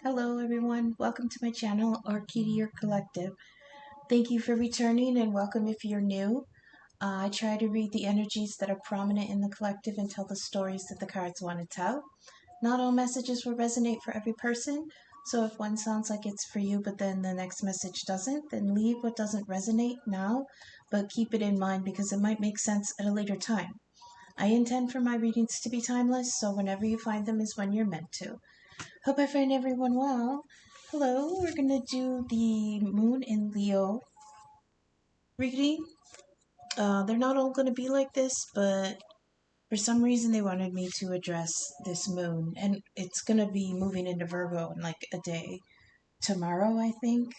Hello everyone, welcome to my channel, Orchidea Collective. Thank you for returning and welcome if you're new. I try to read the energies that are prominent in the collective and tell the stories that the cards want to tell. Not all messages will resonate for every person, so if one sounds like it's for you but then the next message doesn't, then leave what doesn't resonate now, but keep it in mind because it might make sense at a later time. I intend for my readings to be timeless, so whenever you find them is when you're meant to. Hope I find everyone well. Hello, we're going to do the Moon in Leo reading. They're not all going to be like this, but for some reason they wanted me to address this moon. And it's going to be moving into Virgo in like a day. Tomorrow, I think.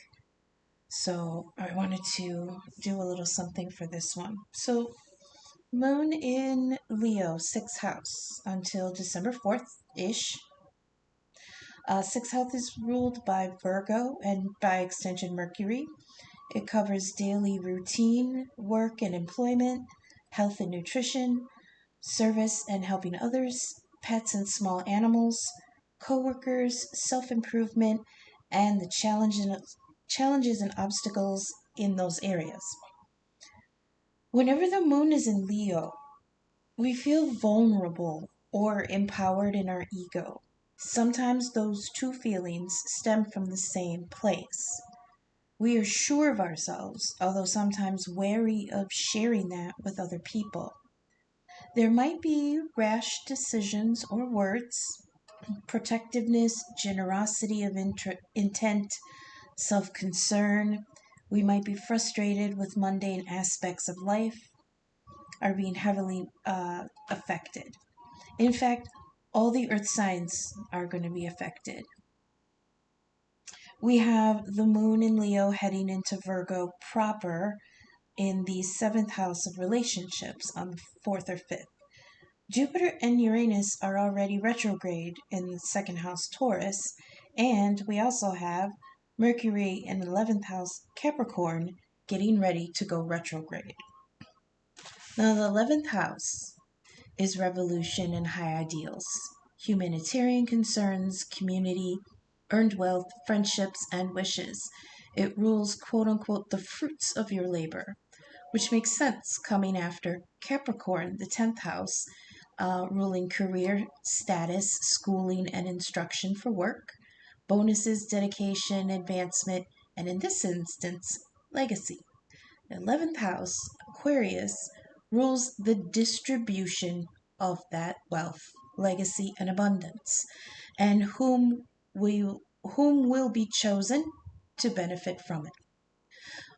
So I wanted to do a little something for this one. So, Moon in Leo, 6th house, until December 4th-ish. 6th house is ruled by Virgo and by extension Mercury. It covers daily routine, work and employment, health and nutrition, service and helping others, pets and small animals, coworkers, self-improvement, and the challenges and obstacles in those areas. Whenever the moon is in Leo, we feel vulnerable or empowered in our ego. Sometimes those two feelings stem from the same place. We are sure of ourselves, although sometimes wary of sharing that with other people. There might be rash decisions or words, protectiveness, generosity of intent, self concern. We might be frustrated with mundane aspects of life, are being heavily affected. In fact, all the earth signs are going to be affected. We have the moon in Leo heading into Virgo proper in the 7th house of relationships on the 4th or 5th. Jupiter and Uranus are already retrograde in the 2nd house Taurus, and we also have Mercury in the 11th house Capricorn getting ready to go retrograde. Now, the 11th house is revolution and high ideals, humanitarian concerns, community, earned wealth, friendships, and wishes. It rules, quote unquote, the fruits of your labor, which makes sense coming after Capricorn, the 10th house, ruling career, status, schooling, and instruction for work, bonuses, dedication, advancement, and in this instance, legacy. The 11th house, Aquarius, rules the distribution of that wealth, legacy, and abundance, and whom will be chosen to benefit from it.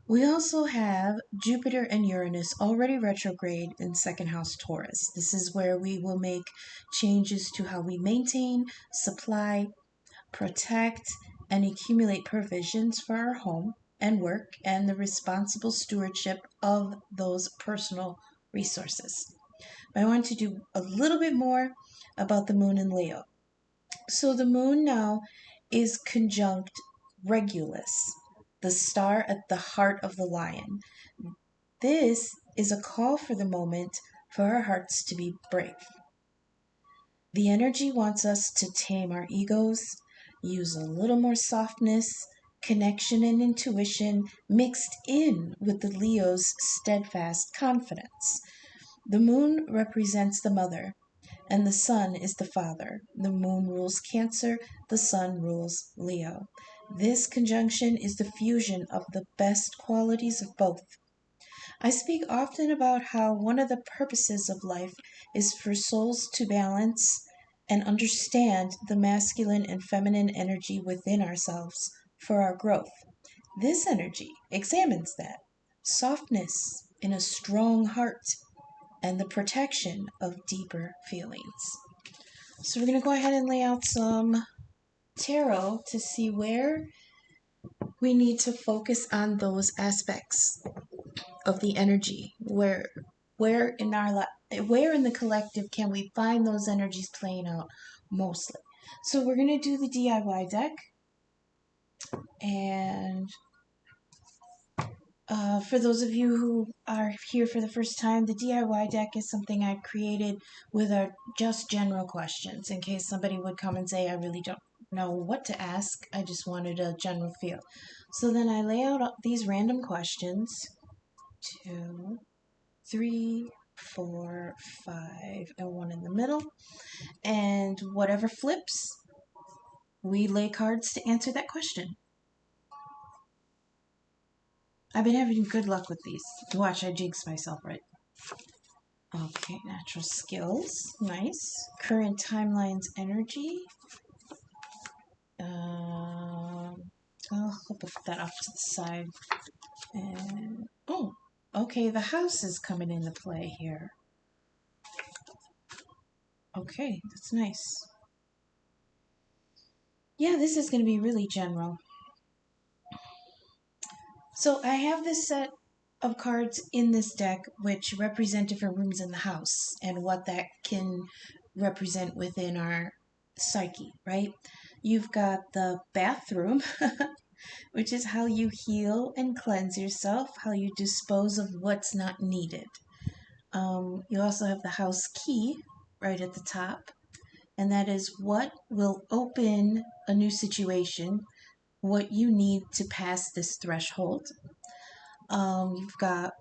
We also have Jupiter and Uranus already retrograde in 2nd house Taurus. This is where we will make changes to how we maintain, supply, protect, and accumulate provisions for our home and work and the responsible stewardship of those personal resources. I want to do a little bit more about the moon in Leo. So the moon now is conjunct Regulus, the star at the heart of the lion. This is a call for the moment for our hearts to be brave. The energy wants us to tame our egos, use a little more softness, connection, and intuition mixed in with the Leo's steadfast confidence. The moon represents the mother, and the sun is the father. The moon rules Cancer, the sun rules Leo. This conjunction is the fusion of the best qualities of both. I speak often about how one of the purposes of life is for souls to balance and understand the masculine and feminine energy within ourselves for our growth. This energy examines that softness in a strong heart and the protection of deeper feelings. So we're going to go ahead and lay out some tarot to see where we need to focus on those aspects of the energy. Where in the collective can we find those energies playing out mostly? So we're going to do the DIY deck, and For those of you who are here for the first time, the DIY deck is something I created with our just general questions in case somebody would come and say, I really don't know what to ask. I just wanted a general feel. So then I lay out these random questions. 2, 3, 4, 5, and 1 in the middle. And whatever flips, we lay cards to answer that question. I've been having good luck with these. Watch, I jinxed myself, right? Okay, natural skills. Nice. Current timelines energy. I'll put that off to the side. And, oh, okay, the house is coming into play here. Okay, that's nice. Yeah, this is going to be really general. So I have this set of cards in this deck which represent different rooms in the house and what that can represent within our psyche, right? You've got the bathroom, which is how you heal and cleanse yourself, how you dispose of what's not needed. You also have the house key right at the top, and that is what will open a new situation, what you need to pass this threshold. You've got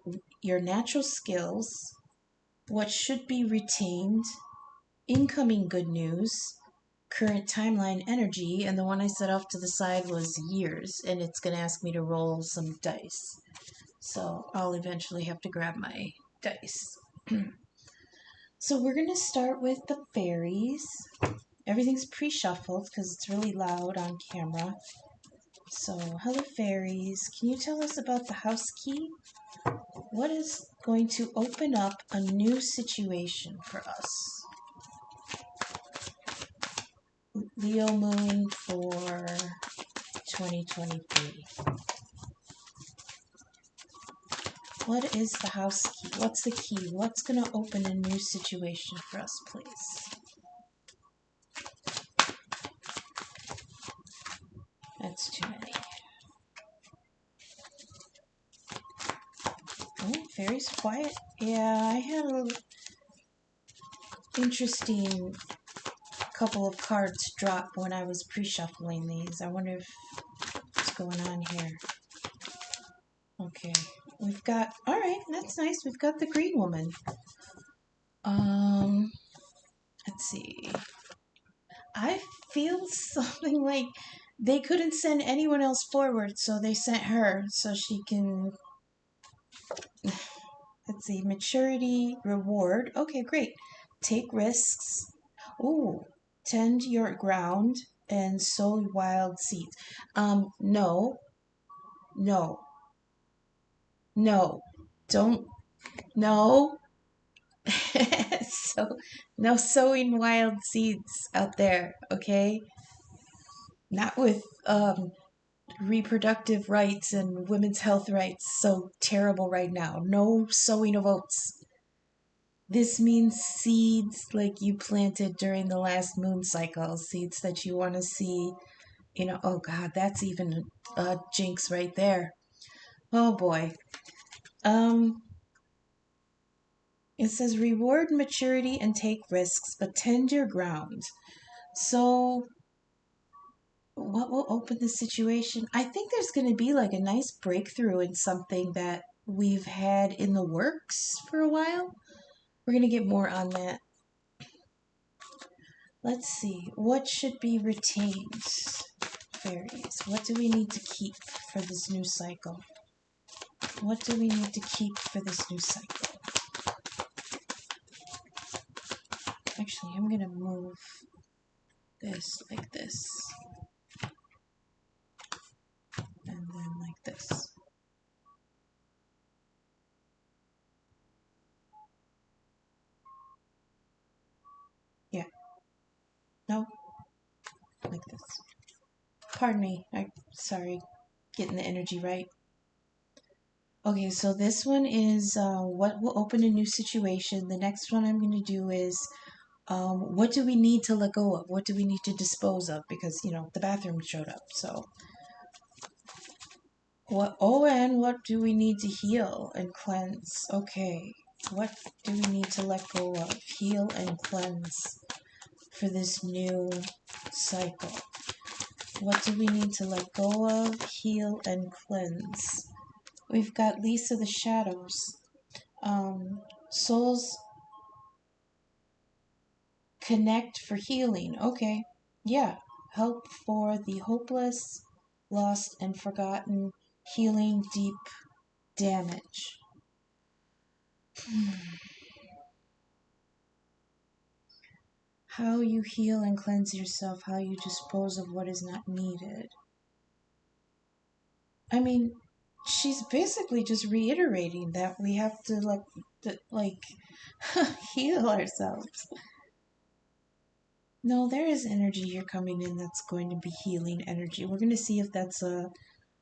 your natural skills, what should be retained, incoming good news, current timeline energy, and the one I set off to the side was years, and it's going to ask me to roll some dice. So I'll eventually have to grab my dice. So we're going to start with the fairies. Everything's pre-shuffled because it's really loud on camera. So, hello fairies. Can you tell us about the house key? What is going to open up a new situation for us? Leo Moon for 2023. What is the house key? What's the key? What's going to open a new situation for us, please? That's too many. Oh, fairies quiet. Yeah, I had an interesting couple of cards drop when I was pre-shuffling these. I wonder what's going on here. Okay, we've got, all right, that's nice. We've got the green woman. Let's see. I feel something like they couldn't send anyone else forward, so they sent her so she can, let's see, maturity, reward. Okay, great. Take risks. Ooh, tend your ground and sow wild seeds. No, no, no, don't, no. So, no sowing wild seeds out there, okay? Not with reproductive rights and women's health rights so terrible right now. No sowing of oats. This means seeds like you planted during the last moon cycle, seeds that you want to see, oh God, that's even a jinx right there. Oh boy. It says reward maturity and take risks, but tend your ground. So what will open the situation? I think there's going to be like a nice breakthrough in something that we've had in the works for a while. We're going to get more on that. Let's see. What should be retained? Fairies. What do we need to keep for this new cycle? What do we need to keep for this new cycle? Actually, I'm going to move this like this. And then like this. Yeah. No. Like this. Pardon me. Sorry. Getting the energy right. Okay, so this one is what will open a new situation. The next one I'm going to do is what do we need to let go of? What do we need to dispose of? Because, the bathroom showed up. So What? Oh, and what do we need to heal and cleanse? Okay. What do we need to let go of? Heal and cleanse for this new cycle. What do we need to let go of? Heal and cleanse. We've got Lisa the Shadows. Souls connect for healing. Okay. Yeah. Help for the hopeless, lost, and forgotten. Healing deep damage. How you heal and cleanse yourself, how you dispose of what is not needed. I mean, she's basically just reiterating that we have to like heal ourselves. No, there is energy here coming in that's going to be healing energy. We're going to see if that's a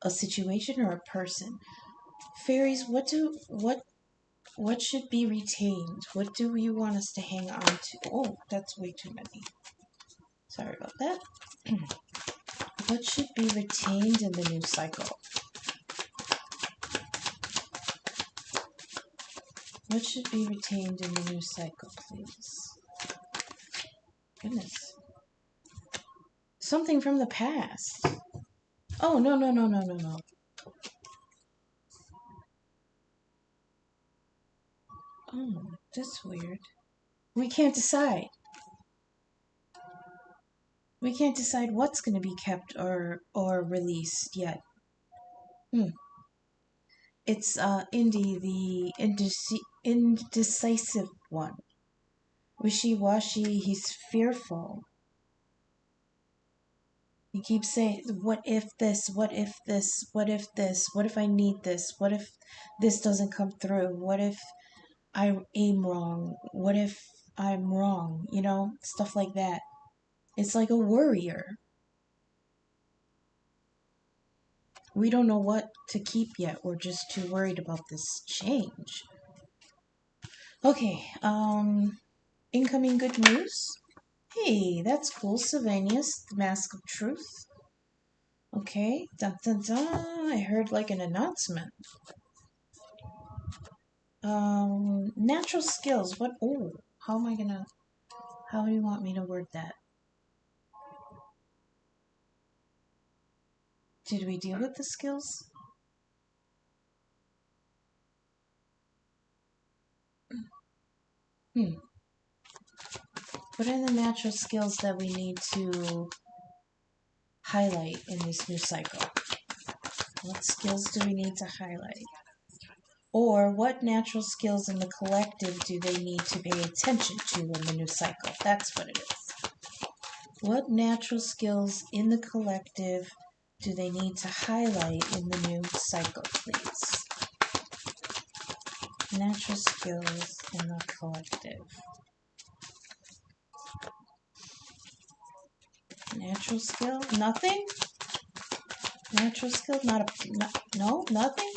situation or a person. Fairies, what should be retained? What do you want us to hang on to? Oh, that's way too many. Sorry about that. What should be retained in the new cycle? What should be retained in the new cycle, please? Goodness. Something from the past. Oh, no, no, no, no, no, no. Oh, that's weird. We can't decide. We can't decide what's going to be kept or released yet. It's Indy, the indecisive one. Wishy-washy, he's fearful. He keeps saying, what if this, what if this, what if this, what if I need this, what if this doesn't come through, what if I aim wrong, what if I'm wrong, you know, stuff like that. It's like a worrier. We don't know what to keep yet. We're just too worried about this change. Okay, incoming good news. Hey, that's cool. Sylvanius, the Mask of Truth. Okay, dun dun dun. I heard like an announcement. Natural skills. What? Oh, how do you want me to word that? Did we deal with the skills? What are the natural skills that we need to highlight in this new cycle? What skills do we need to highlight? Or what natural skills in the collective do they need to pay attention to in the new cycle? That's what it is. What natural skills in the collective do they need to highlight in the new cycle, please? Natural skills in the collective. Natural skill? Nothing? Natural skill? No? Nothing?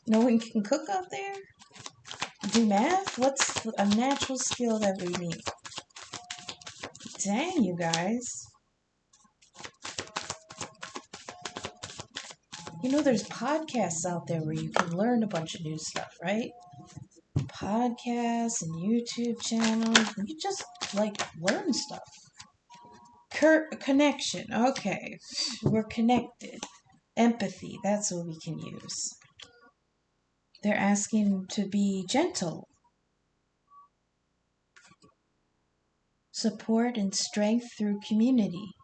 No one can cook out there? Do math? What's a natural skill that we need? Dang, you guys. You know, there's podcasts out there where you can learn a bunch of new stuff, right? Podcasts and YouTube channels. You just, like, learn stuff. Connection. Okay. We're connected. Empathy. That's what we can use. They're asking to be gentle. Support and strength through community.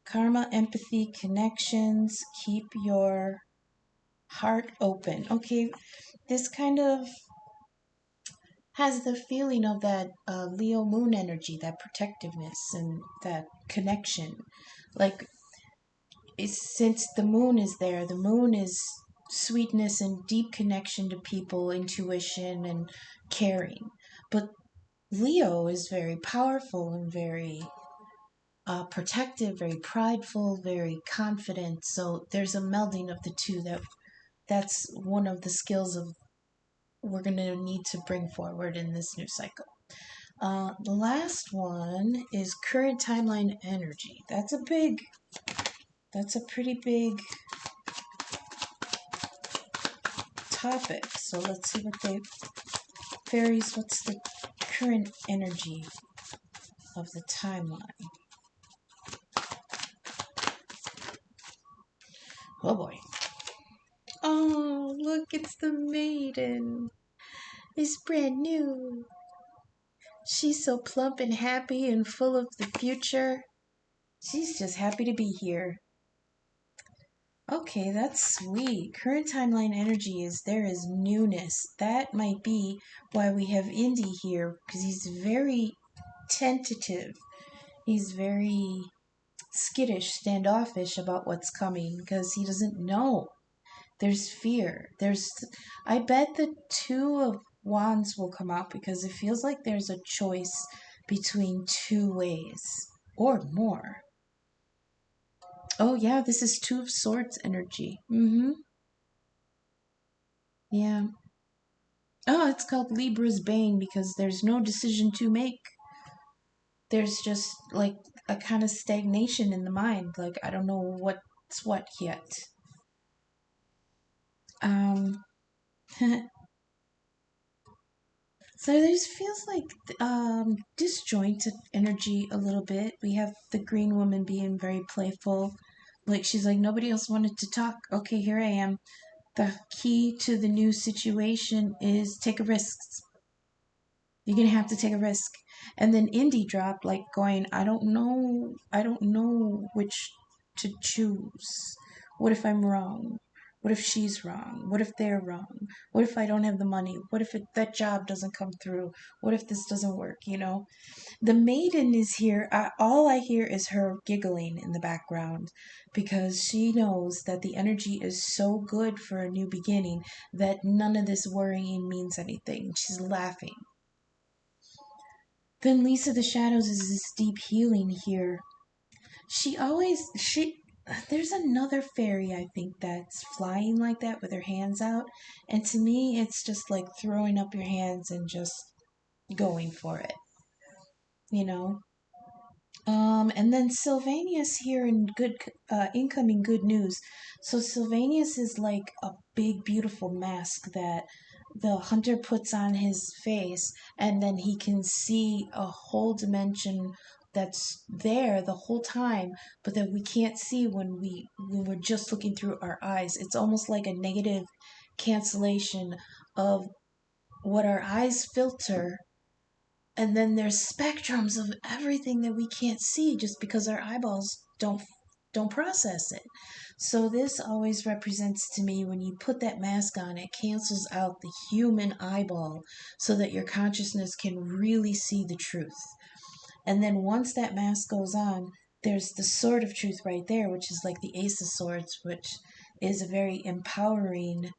Karma, empathy, connections. Keep your heart open. Okay, this kind of has the feeling of that Leo moon energy, that protectiveness and that connection. Like, since the moon is there, the moon is sweetness and deep connection to people, intuition and caring. But Leo is very powerful and very protective, very prideful, very confident. So there's a melding of the two. That's one of the skills of we're going to need to bring forward in this new cycle. The last one is current timeline energy. That's a big That's a pretty big topic. So let's see what they... Fairies, what's the current energy of the timeline? Oh boy. Oh, look, it's the maiden. It's brand new. She's so plump and happy and full of the future. She's just happy to be here. Okay, that's sweet. Current timeline energy is there is newness. That might be why we have Indy here, because he's very tentative. He's very skittish, standoffish about what's coming because he doesn't know. There's fear. I bet the Two of Wands will come out because it feels like there's a choice between two ways or more. Oh yeah, this is Two of Swords energy. Yeah. Oh, it's called Libra's Bane because there's no decision to make. There's just like a kind of stagnation in the mind. Like I don't know what's what yet. Um So this feels like disjointed energy a little bit. We have the green woman being very playful. Like she's like, nobody else wanted to talk. Okay, here I am. The key to the new situation is take a risk. You're gonna have to take a risk. And then Indy dropped like going, I don't know which to choose. What if I'm wrong? What if she's wrong? What if they're wrong? What if I don't have the money? What if that job doesn't come through? What if this doesn't work? You know, the maiden is here. All I hear is her giggling in the background because she knows that the energy is so good for a new beginning that none of this worrying means anything. She's laughing. Then Lisa the Shadows is this deep healing here. She there's another fairy I think that's flying like that with her hands out, and to me it's just like throwing up your hands and just going for it, you know. And then Sylvanius here in good incoming good news. So Sylvanius is like a big beautiful mask that the hunter puts on his face, and then he can see a whole dimension that's there the whole time, but that we can't see when we're just looking through our eyes. It's almost like a negative cancellation of what our eyes filter, and then there's spectrums of everything that we can't see just because our eyeballs don't process it. So this always represents to me when you put that mask on, it cancels out the human eyeball so that your consciousness can really see the truth. And then once that mask goes on, there's the sword of truth right there, which is like the Ace of Swords, which is a very empowering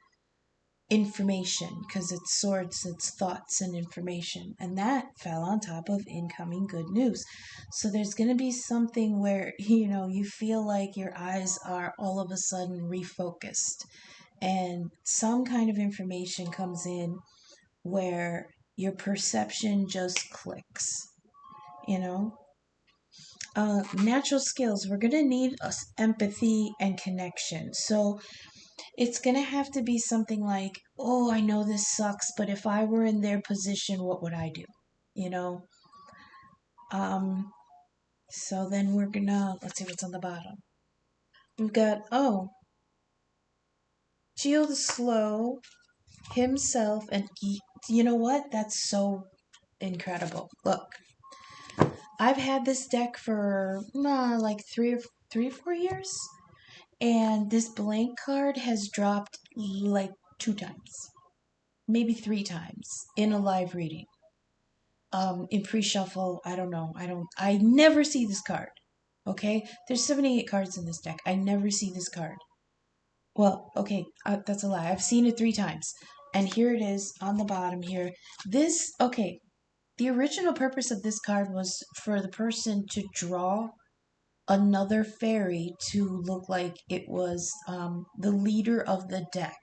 information because it's swords, it's thoughts and information, and that fell on top of incoming good news. So there's going to be something where you feel like your eyes are all of a sudden refocused, and some kind of information comes in where your perception just clicks, you know. Natural skills, we're going to need empathy and connection. So it's going to have to be something like, oh, I know this sucks, but if I were in their position, what would I do? You know? Um, so then we're going to, let's see what's on the bottom. We've got, oh, Geo the Slow, himself, and you know what? That's so incredible. Look, I've had this deck for like 3 or 4 years, and this blank card has dropped like 2 times, maybe 3 times in a live reading. In pre-shuffle, I don't know. I never see this card. Okay? There's 78 cards in this deck. I never see this card. Well, okay, that's a lie. I've seen it 3 times. And here it is on the bottom here. Okay, the original purpose of this card was for the person to draw another fairy to look like it was the leader of the deck.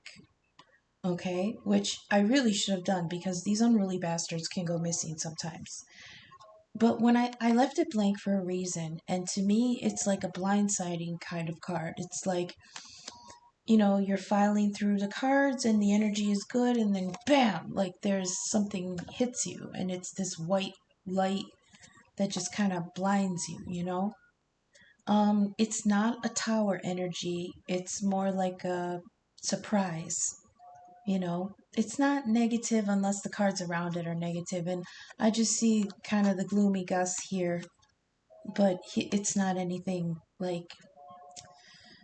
Okay, which I really should have done because these unruly bastards can go missing sometimes. But when I left it blank for a reason, and to me, it's like a blindsiding kind of card. It's like, you're filing through the cards and the energy is good, and then bam, like there's something hits you, and it's this white light that just kind of blinds you. It's not a tower energy, it's more like a surprise. It's not negative unless the cards around it are negative, and I just see kind of the gloomy Gus here, but it's not anything like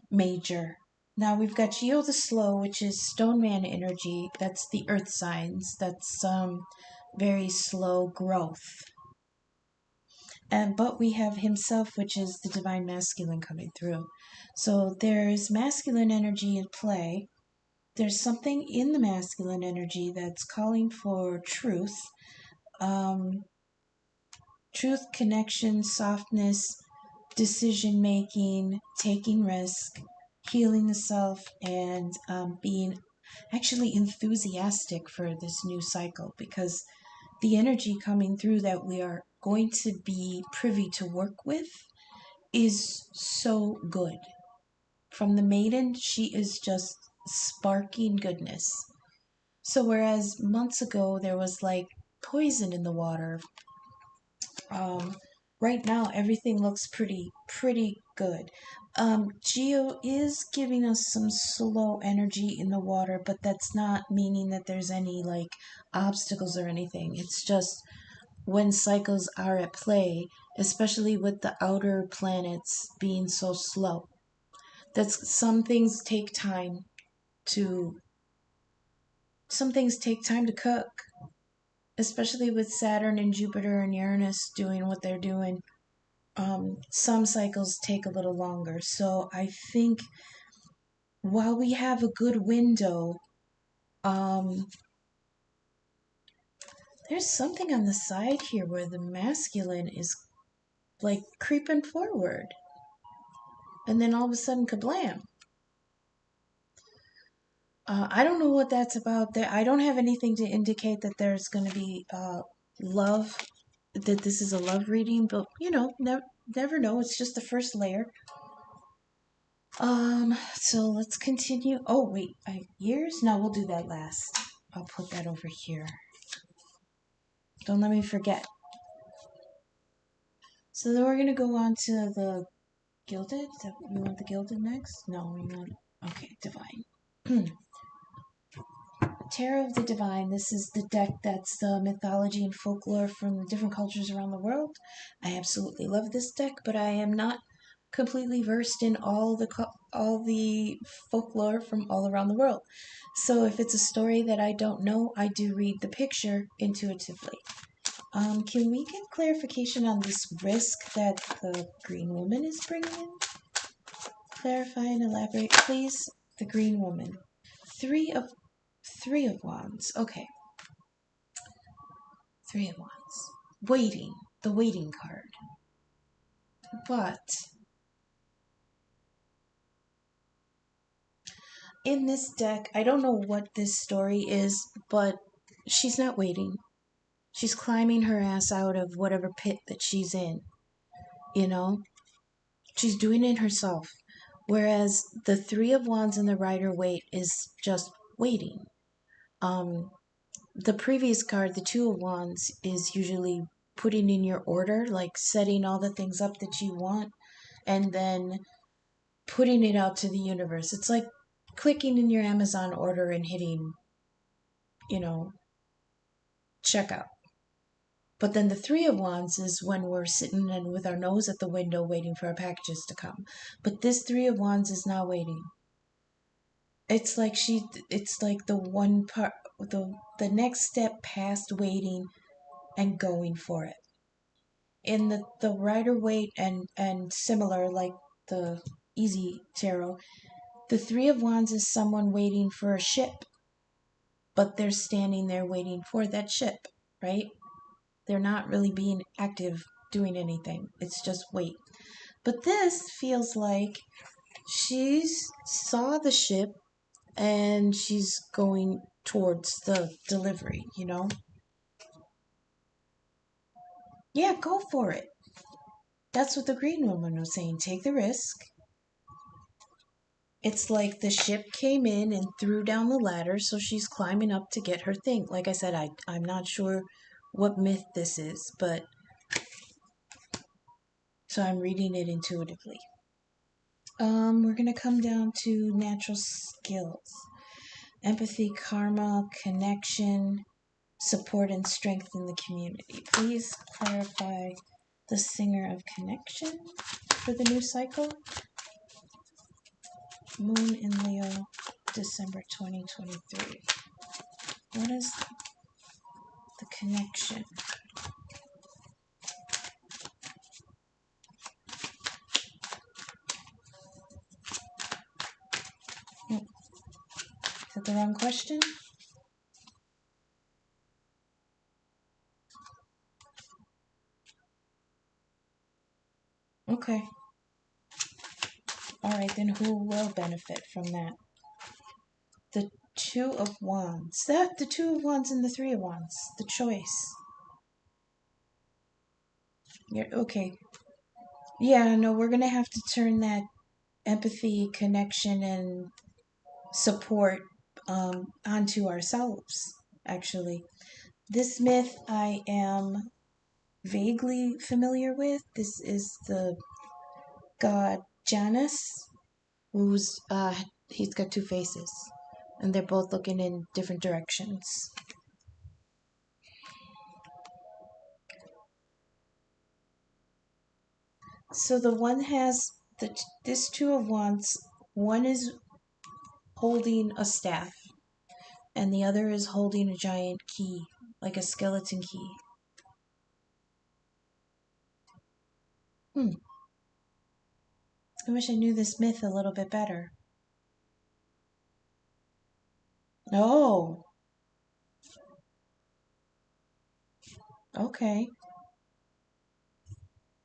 major. Now we've got Geo the Slow, which is Stone Man energy. That's the Earth signs. That's very slow growth. But we have himself, which is the Divine Masculine coming through. So there's masculine energy in play. There's something in the masculine energy that's calling for truth. Um, Truth, connection, softness, decision making, taking risk, healing the self, and being actually enthusiastic for this new cycle, because the energy coming through that we are going to be privy to work with is so good. From the maiden, she is just sparking goodness. So whereas months ago there was like poison in the water, um, right now everything looks pretty good. Geo is giving us some slow energy in the water, but that's not meaning that there's any like obstacles or anything. It's just when cycles are at play, especially with the outer planets being so slow. That's to some things take time to cook, especially with Saturn and Jupiter and Uranus doing what they're doing. Some cycles take a little longer. So I think while we have a good window, um, there's something on the side here where the masculine is like creeping forward. And then all of a sudden, kablam. I don't know what that's about. I don't have anything to indicate that there's going to be love, that this is a love reading, but never know. It's just the first layer. So let's continue. Oh, wait, years? No, we'll do that last. I'll put that over here. Don't let me forget. So then we're going to go on to the Gilded. You want the Gilded next? No, you want... Okay, Divine. Tarot of the Divine. This is the deck that's the mythology and folklore from different cultures around the world. I absolutely love this deck, but I am not completely versed in all the folklore from all around the world. So if it's a story that I don't know, I do read the picture intuitively. Can we get clarification on this risk that the green woman is bringing in? Clarify and elaborate, please. The green woman. Three of Wands. Okay. Three of Wands. Waiting. The waiting card. But in this deck, I don't know what this story is, but she's not waiting. She's climbing her ass out of whatever pit that she's in. She's doing it herself. Whereas the Three of Wands and the Rider-Waite is just waiting. The previous card, the Two of Wands, is usually putting in your order, like setting all the things up that you want, and then putting it out to the universe. It's like clicking in your Amazon order and hitting, checkout. But then the Three of Wands is when we're sitting and with our nose at the window waiting for our packages to come. But this Three of Wands is not waiting. It's like the one part, the next step past waiting and going for it. In the Rider-Waite and similar, like the Easy Tarot, the Three of Wands is someone waiting for a ship, but they're standing there waiting for that ship, right? They're not really being active, doing anything. It's just wait. But this feels like she's saw the ship and she's going towards the delivery, Yeah, go for it. That's what the green woman was saying. Take the risk. It's like the ship came in and threw down the ladder, so she's climbing up to get her thing. Like I said, I'm not sure what myth this is, but so I'm reading it intuitively. We're gonna come down to natural skills. Empathy, karma, connection, support, and strength in the community. Please clarify the singer of connection for the new cycle. Moon in Leo, December 2023. What is the connection? Is that the wrong question? Okay. Alright, then who will benefit from that? The Two of Wands. The Two of Wands and the Three of Wands. The choice. Yeah, okay. Yeah, no, we're gonna have to turn that empathy, connection, and support onto ourselves, actually. This myth I am vaguely familiar with. This is the god Janus, who's he's got two faces, and they're both looking in different directions. So the one has this Two of Wands. One is holding a staff, and the other is holding a giant key, like a skeleton key. I wish I knew this myth a little bit better. Oh, okay.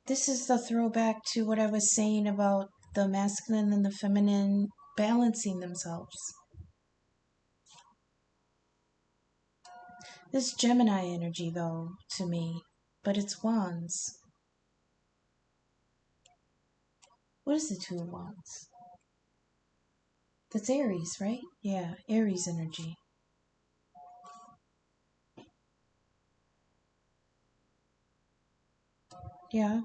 This is the throwback to what I was saying about the masculine and the feminine balancing themselves. This Gemini energy, though, to me, but it's wands. What is the Two of Wands? That's Aries, right? Yeah, Aries energy. Yeah.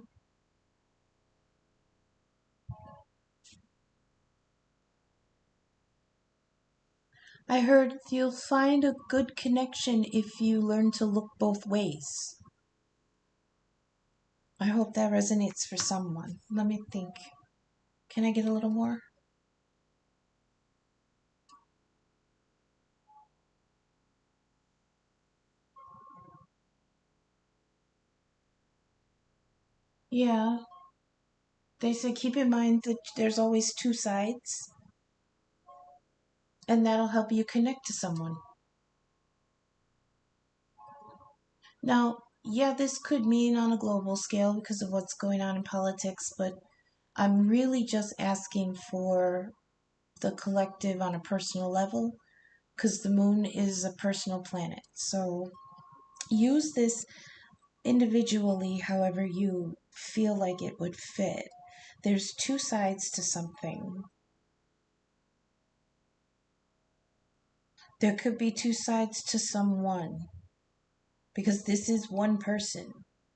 I heard you'll find a good connection if you learn to look both ways. I hope that resonates for someone. Let me think. Can I get a little more? Yeah. They said keep in mind that there's always two sides, and that'll help you connect to someone. Now, yeah, this could mean on a global scale because of what's going on in politics, but I'm really just asking for the collective on a personal level because the moon is a personal planet. So use this individually however you feel like it would fit. There's two sides to something. There could be two sides to someone because this is one person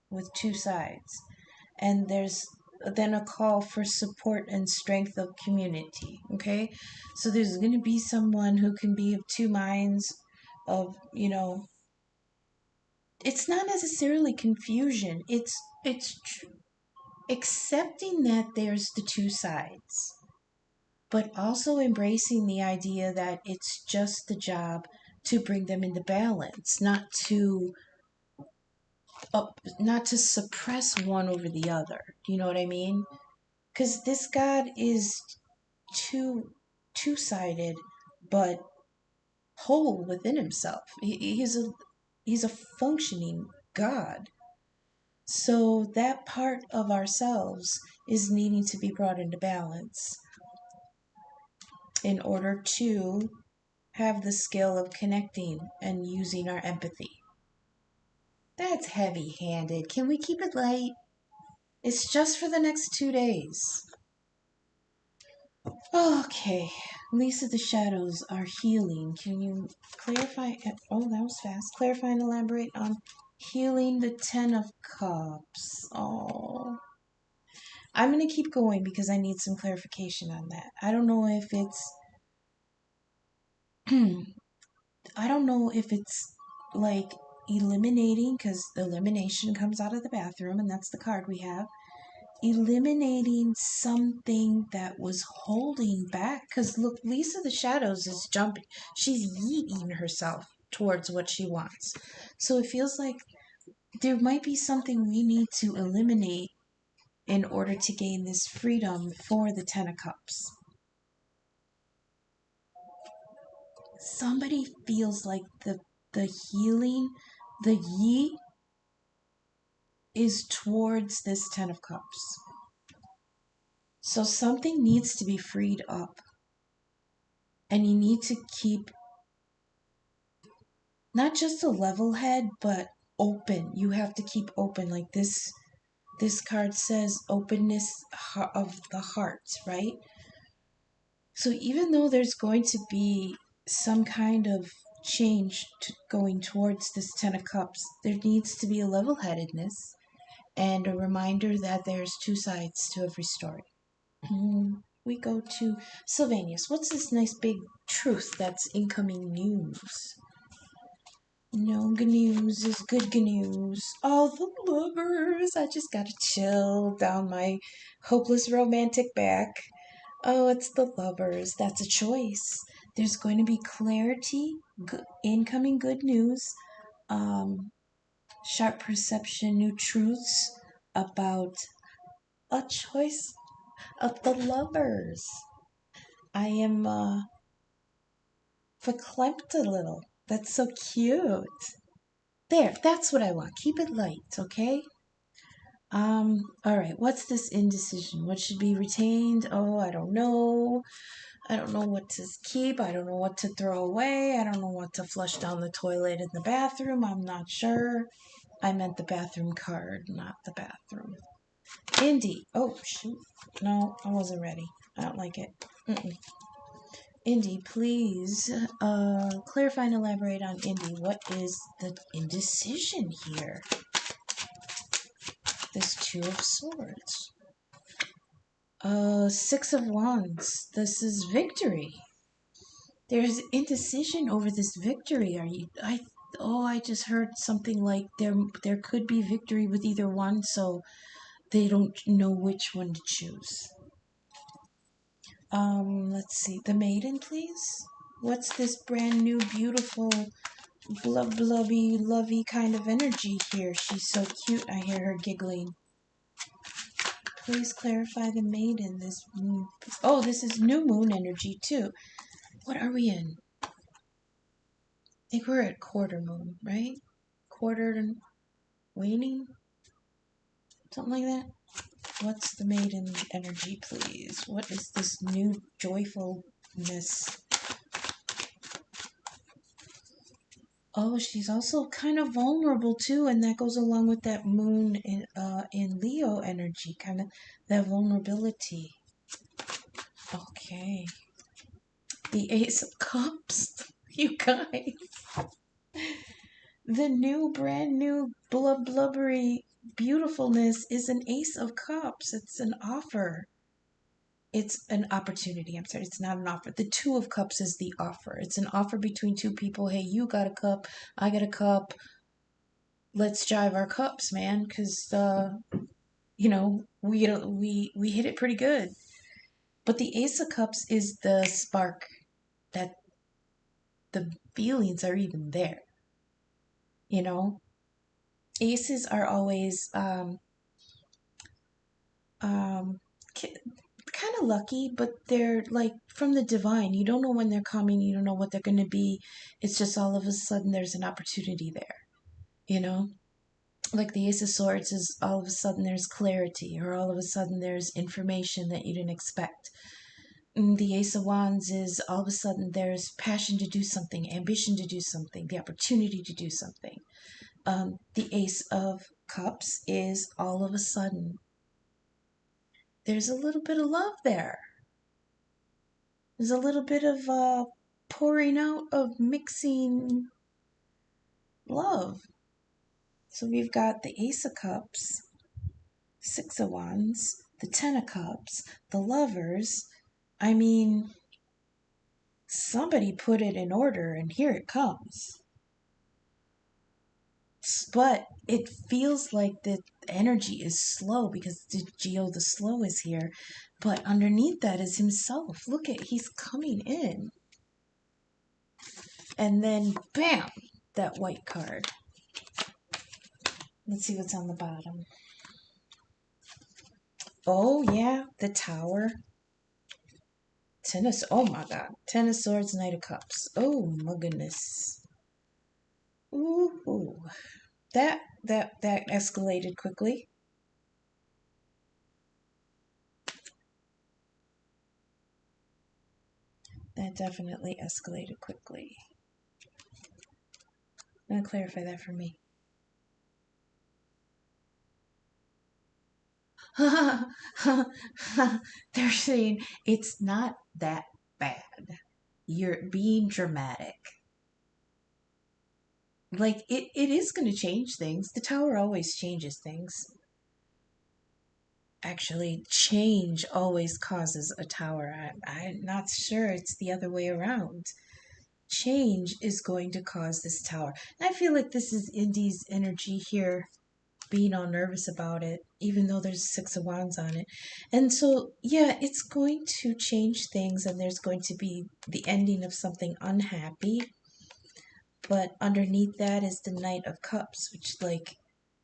with two sides. And there's then a call for support and strength of community. Okay, so there's going to be someone who can be of two minds, of it's not necessarily confusion. It's accepting that there's the two sides, but also embracing the idea that it's just the job to bring them into balance, not to suppress one over the other. Do you know what I mean? Because this God is two-sided, but whole within himself. He's a functioning God. So that part of ourselves is needing to be brought into balance in order to have the skill of connecting and using our empathy. That's heavy-handed. Can we keep it light? It's just for the next 2 days. Okay. Lisa, the shadows are healing. Can you clarify? Oh, that was fast. Clarify and elaborate on healing the Ten of Cups. Oh. I'm going to keep going because I need some clarification on that. I don't know if it's... I don't know if it's like eliminating, because elimination comes out of the bathroom, and that's the card we have. Eliminating something that was holding back. Because look, Lisa the Shadows is jumping. She's yeeting herself towards what she wants. So it feels like there might be something we need to eliminate in order to gain this freedom for the Ten of Cups. Somebody feels like the healing, the yeet is towards this Ten of Cups. So something needs to be freed up. And you need to keep not just a level head, but open. You have to keep open. Like this card says openness of the heart, right? So even though there's going to be some kind of change going towards this Ten of Cups, there needs to be a level-headedness and a reminder that there's two sides to every story. We go to Sylvanius. What's this nice big truth that's incoming news? No news is good news. All the lovers. I just gotta chill down my hopeless romantic back. Oh, it's the lovers. That's a choice. There's going to be clarity, incoming good news, sharp perception, new truths about a choice of the lovers. I am verklempt a little. That's so cute. There, that's what I want. Keep it light, okay? All right, what's this indecision? What should be retained? Oh, I don't know. I don't know what to keep. I don't know what to throw away. I don't know what to flush down the toilet in the bathroom. I'm not sure. I meant the bathroom card, not the bathroom. Indy. Oh, shoot. No, I wasn't ready. I don't like it. Indy, please clarify and elaborate on Indy. What is the indecision here? This Two of Swords. Six of Wands. This is victory. There's indecision over this victory. I just heard something like there could be victory with either one, so they don't know which one to choose. Let's see. The Maiden, please. What's this brand new, beautiful, blubby, lovey kind of energy here? She's so cute. I hear her giggling. Please clarify the Maiden. This is new moon energy too. What are we in? I think we're at quarter moon, right? Quarter waning? Something like that. What's the Maiden energy, please? What is this new joyfulness? Oh, she's also kind of vulnerable too, and that goes along with that moon in Leo energy, kind of that vulnerability. Okay. The Ace of Cups, you guys. The brand new blubbery beautifulness is an Ace of Cups. It's an offer. It's an opportunity. I'm sorry, it's not an offer. The Two of Cups is the offer. It's an offer between two people. Hey, you got a cup, I got a cup. Let's jive our cups, man, because we hit it pretty good. But the Ace of Cups is the spark that the feelings are even there. Aces are always kind of lucky, but they're like from the divine. You don't know when they're coming. You don't know what they're going to be. It's just all of a sudden there's an opportunity there, Like the Ace of Swords is all of a sudden there's clarity, or all of a sudden there's information that you didn't expect. And the Ace of Wands is all of a sudden there's passion to do something, ambition to do something, the opportunity to do something. The Ace of Cups is all of a sudden there's a little bit of love there. There's a little bit of pouring out of mixing love. So we've got the Ace of Cups, Six of Wands, the Ten of Cups, the Lovers. I mean, somebody put it in order and here it comes. But it feels like the energy is slow because the Geo the Slow is here. But underneath that is himself. Look at, he's coming in. And then, bam, that white card. Let's see what's on the bottom. Oh, yeah, the Tower. Oh my God. Ten of Swords, Knight of Cups. Oh my goodness. Ooh. That escalated quickly. That definitely escalated quickly. I'm going to clarify that for me. They're saying it's not that bad. You're being dramatic. Like, it is going to change things. The Tower always changes things. Actually, change always causes a tower. I'm not sure it's the other way around. Change is going to cause this tower. And I feel like this is Indy's energy here, being all nervous about it, even though there's Six of Wands on it. And so, yeah, it's going to change things, and there's going to be the ending of something unhappy. But underneath that is the Knight of Cups, which, like,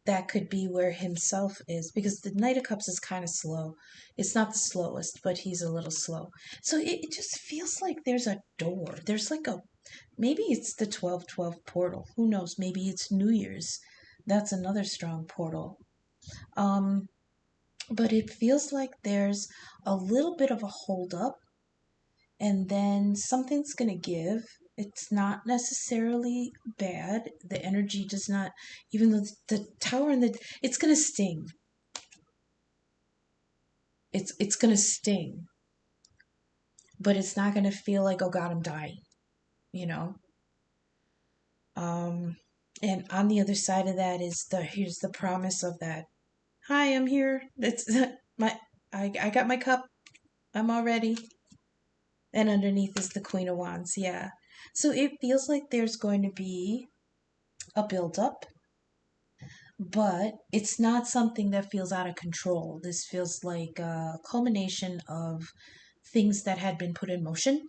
that could be where himself is, because the Knight of Cups is kind of slow. It's not the slowest, but he's a little slow. So it just feels like there's a door. There's like a, maybe it's the 12/12 portal. Who knows? Maybe it's New Year's. That's another strong portal. But it feels like there's a little bit of a hold up, and then something's going to give. It's not necessarily bad. The energy does not, even though the Tower and it's going to sting. It's going to sting. But it's not going to feel like, oh God, I'm dying, you know? And on the other side of that is here's the promise of that. Hi, I'm here. It's I got my cup. I'm all ready. And underneath is the Queen of Wands, yeah. So it feels like there's going to be a build-up, but it's not something that feels out of control. This feels like a culmination of things that had been put in motion.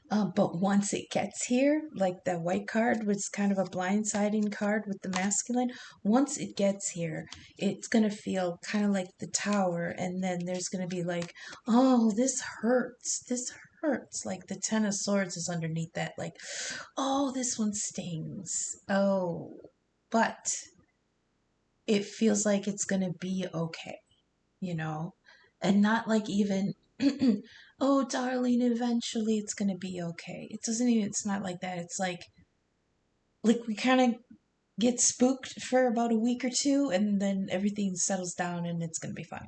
But once it gets here, like the white card was kind of a blindsiding card with the masculine. Once it gets here, it's going to feel kind of like the Tower. And then there's going to be like, oh, this hurts. This hurts. Like the Ten of Swords is underneath that. Like, oh, this one stings. Oh, but it feels like it's going to be okay, you know? And not like even oh, darling, eventually it's going to be okay. It doesn't even, it's not like that. It's like we kind of get spooked for about a week or two, and then everything settles down and it's going to be fine.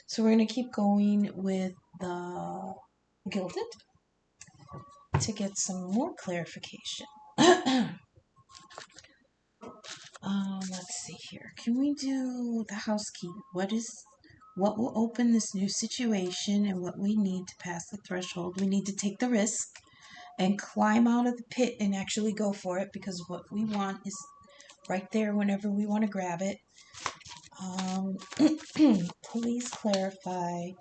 So we're going to keep going with the Gilded to get some more clarification. Let's see here. Can we do the housekeep? What will open this new situation and what we need to pass the threshold? We need to take the risk and climb out of the pit and actually go for it, because what we want is right there whenever we want to grab it. Please clarify.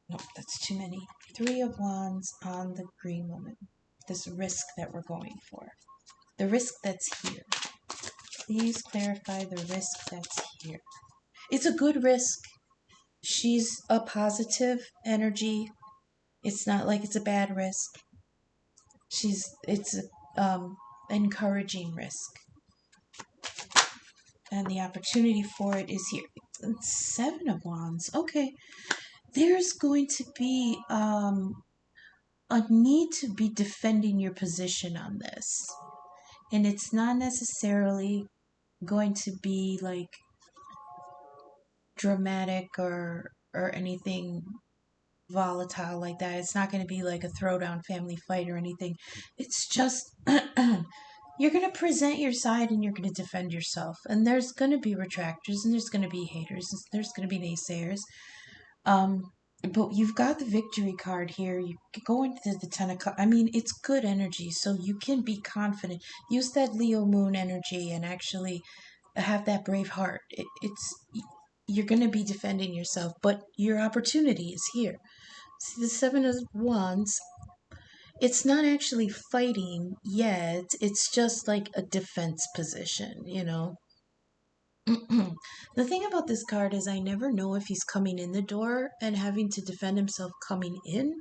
No, that's too many. Three of Wands on the green woman. This risk that we're going for. The risk that's here. Please clarify the risk that's here. It's a good risk. She's a positive energy. It's not like it's a bad risk. It's an encouraging risk. And the opportunity for it is here. Seven of Wands. Okay. There's going to be a need to be defending your position on this. And it's not necessarily going to be like dramatic or anything volatile like that. It's not going to be like a throwdown family fight or anything. It's just you're going to present your side and you're going to defend yourself. And there's going to be retractors and there's going to be haters and there's going to be naysayers. But you've got the victory card here. You go into the 10 of Cups. I mean, it's good energy, so you can be confident. Use that Leo moon energy and actually have that brave heart. You're going to be defending yourself, but your opportunity is here. See, the 7 of Wands, it's not actually fighting yet. It's just like a defense position, you know? The thing about this card is I never know if he's coming in the door and having to defend himself coming in,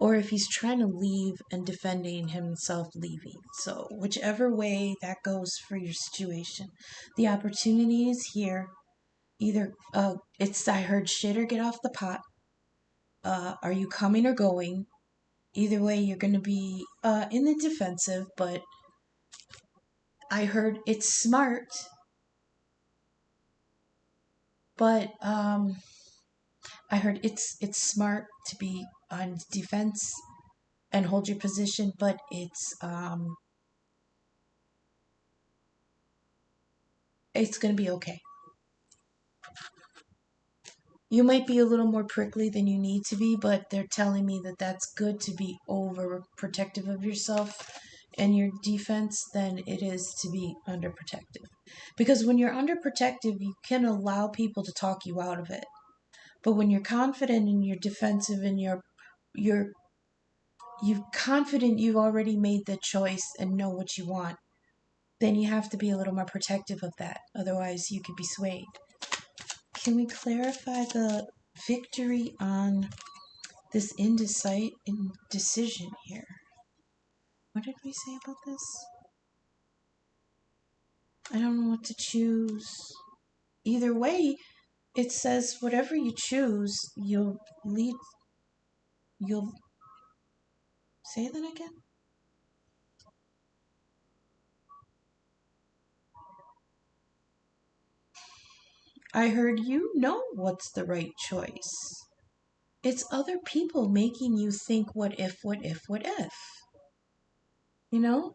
or if he's trying to leave and defending himself leaving. So whichever way that goes for your situation, the opportunity is here. Either it's I heard shit or get off the pot. Are you coming or going? Either way, you're going to be in the defensive, but I heard it's smart. But I heard it's smart to be on defense and hold your position, but it's going to be okay. You might be a little more prickly than you need to be, but they're telling me that that's good to be overprotective of yourself and your defense than it is to be underprotective. Because when you're underprotective, you can allow people to talk you out of it. But when you're confident and you're defensive and you're confident you've already made the choice and know what you want, then you have to be a little more protective of that. Otherwise, you could be swayed. Can we clarify the victory on this indecision here? What did we say about this? I don't know what to choose. Either way, it says whatever you choose, you'll say that again? I heard you know what's the right choice. It's other people making you think what if, what if, what if. You know?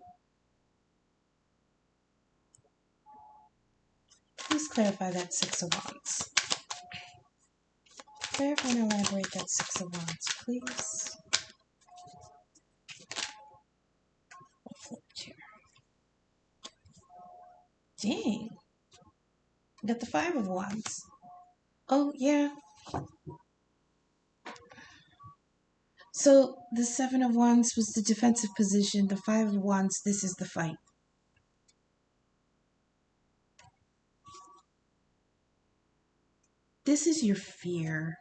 Please clarify that 6 of Wands. Clarify and elaborate that 6 of Wands, please. Flip here. Dang. Got the 5 of Wands. Oh, yeah. So the 7 of Wands was the defensive position. The 5 of Wands, this is the fight. This is your fear.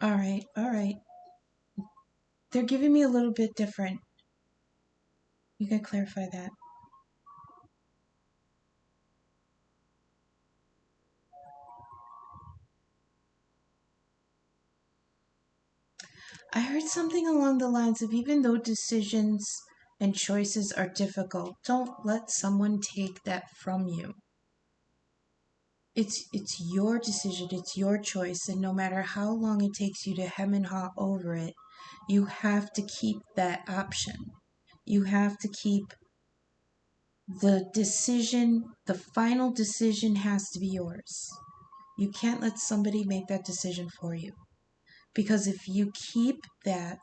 All right, all right. They're giving me a little bit different. You can clarify that. I heard something along the lines of even though decisions and choices are difficult, don't let someone take that from you. It's your decision, it's your choice, and no matter how long it takes you to hem and haw over it, you have to keep that option. You have to keep the decision, the final decision has to be yours. You can't let somebody make that decision for you. Because if you keep that,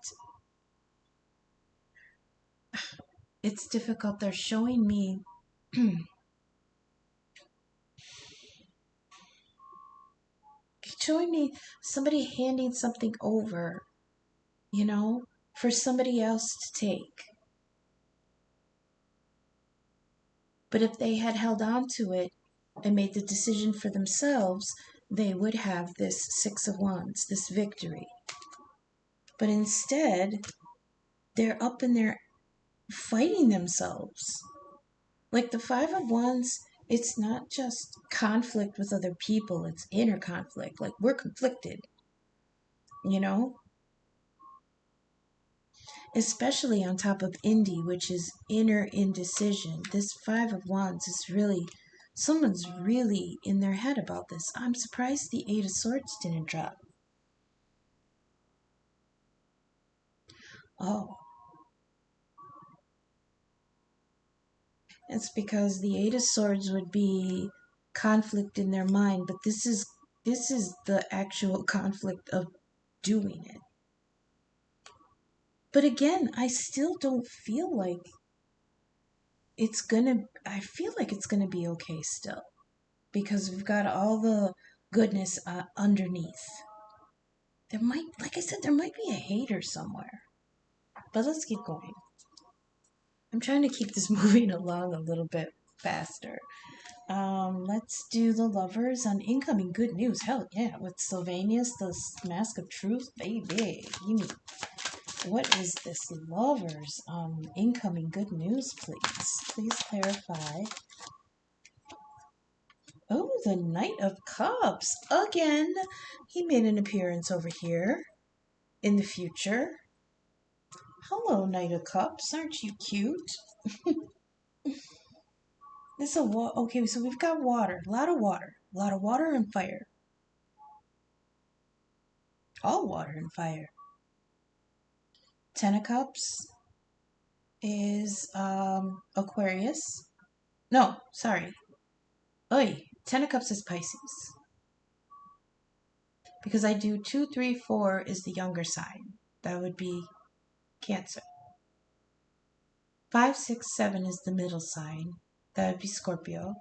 it's difficult. They're showing me somebody handing something over, you know, for somebody else to take. But if they had held on to it and made the decision for themselves, they would have this 6 of Wands, this victory. But instead, they're up in there fighting themselves. Like the 5 of Wands, It's not just conflict with other people, it's inner conflict. Like, we're conflicted, you know? Especially on top of indie, which is inner indecision. This Five of Wands is really, someone's really in their head about this. I'm surprised the Eight of Swords didn't drop. Oh, it's because the Eight of Swords would be conflict in their mind, but this is the actual conflict of doing it. But again, I still don't feel like I feel like it's gonna be okay still, because we've got all the goodness underneath. There might, like I said, there might be a hater somewhere. But let's keep going. I'm trying to keep this moving along a little bit faster. Let's do the Lovers on incoming good news. Hell yeah, with Sylvanus, the Mask of Truth, baby. Give me, what is this Lovers incoming good news, please? Please clarify. Oh, the Knight of Cups again. He made an appearance over here in the future. Hello, Knight of Cups. Aren't you cute? This is a okay, so we've got water, a lot of water, and fire. All water and fire. Ten of Cups is Aquarius. No, sorry. Oy, Ten of Cups is Pisces. Because I do 2, 3, 4 is the younger sign. That would be Cancer. 5, 6, 7 is the middle sign. That would be Scorpio.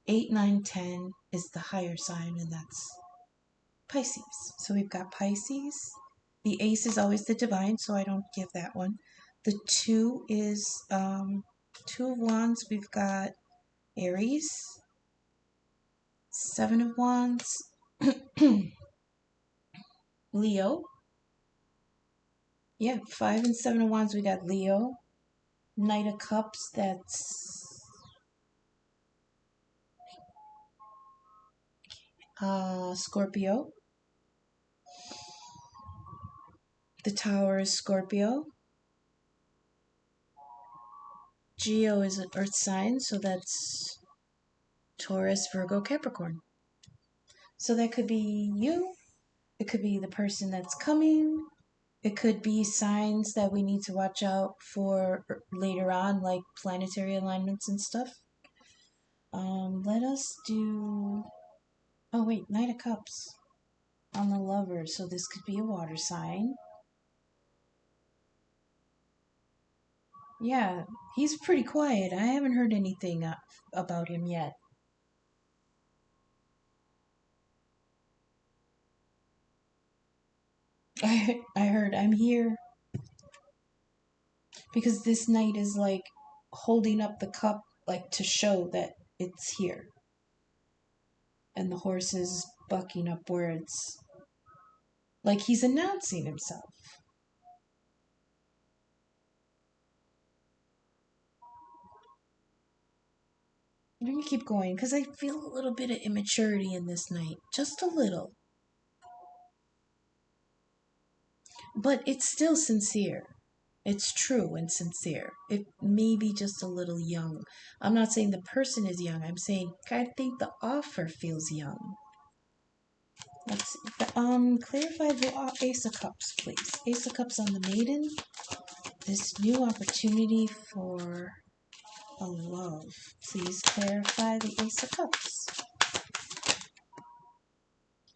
8, 9, 10 is the higher sign, and that's Pisces. So we've got Pisces. The ace is always the divine, so I don't give that one. The 2 is 2 of Wands. We've got Aries. 7 of Wands. Leo. Yeah, 5 and 7 of Wands, we got Leo. Knight of Cups, that's Scorpio. The Tower is Scorpio. Geo is an earth sign, so that's Taurus, Virgo, Capricorn. So that could be you. It could be the person that's coming. It could be signs that we need to watch out for later on, like planetary alignments and stuff. Let us do... Oh, wait, Knight of Cups on the Lover. So this could be a water sign. Yeah, he's pretty quiet. I haven't heard anything about him yet. I heard I'm here. Because this knight is like holding up the cup, like to show that it's here. And the horse is bucking upwards, like he's announcing himself. Let me keep going, because I feel a little bit of immaturity in this knight. Just a little. But it's still sincere. It's true and sincere. It may be just a little young. I'm not saying the person is young. I'm saying I think the offer feels young. Let's see. Clarify the Ace of Cups, please. Ace of Cups on the Maiden. This new opportunity for a love. Please clarify the Ace of Cups.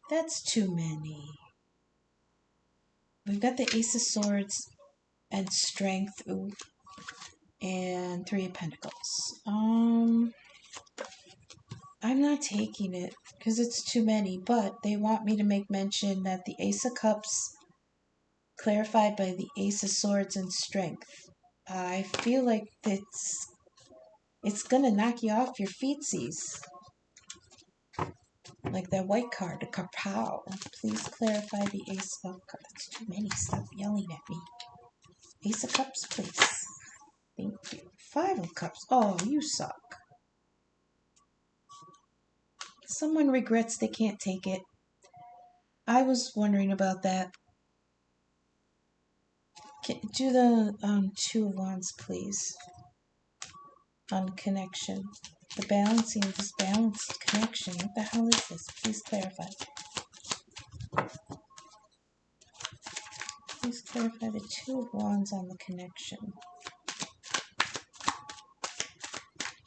That's too many. We've got the Ace of Swords and Strength. Ooh. And 3 of Pentacles. I'm not taking it because it's too many, but they want me to make mention that the Ace of Cups clarified by the Ace of Swords and Strength. I feel like it's gonna knock you off your feetsies. Like that white card, the Kapow. Please clarify the Ace of Cups. That's too many. Stop yelling at me. Ace of Cups, please. Thank you. 5 of Cups. Oh, you suck. Someone regrets they can't take it. I was wondering about that. Do the Two of Wands, please. On connection. The balancing, this balanced connection. What the hell is this? Please clarify. Please clarify the Two of Wands on the connection.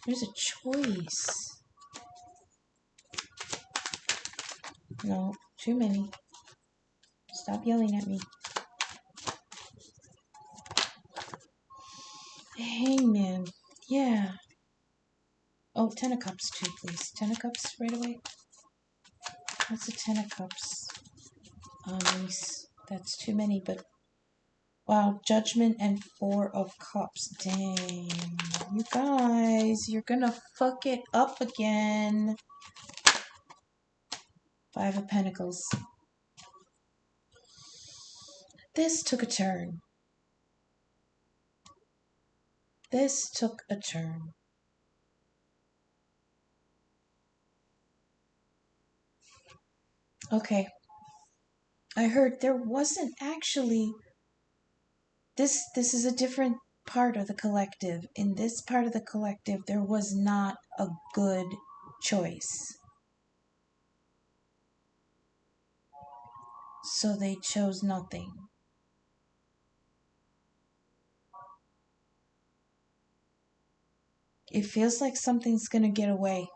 There's a choice. No, too many. Stop yelling at me. Hangman. Yeah. Oh, Ten of Cups too, please. Ten of Cups right away. What's a Ten of Cups? That's too many, but... Wow, Judgment and Four of Cups. Dang. You guys, you're gonna fuck it up again. Five of Pentacles. This took a turn. This took a turn. Okay. I heard there wasn't actually... This is a different part of the collective. In this part of the collective, there was not a good choice. So they chose nothing. It feels like something's going to get away.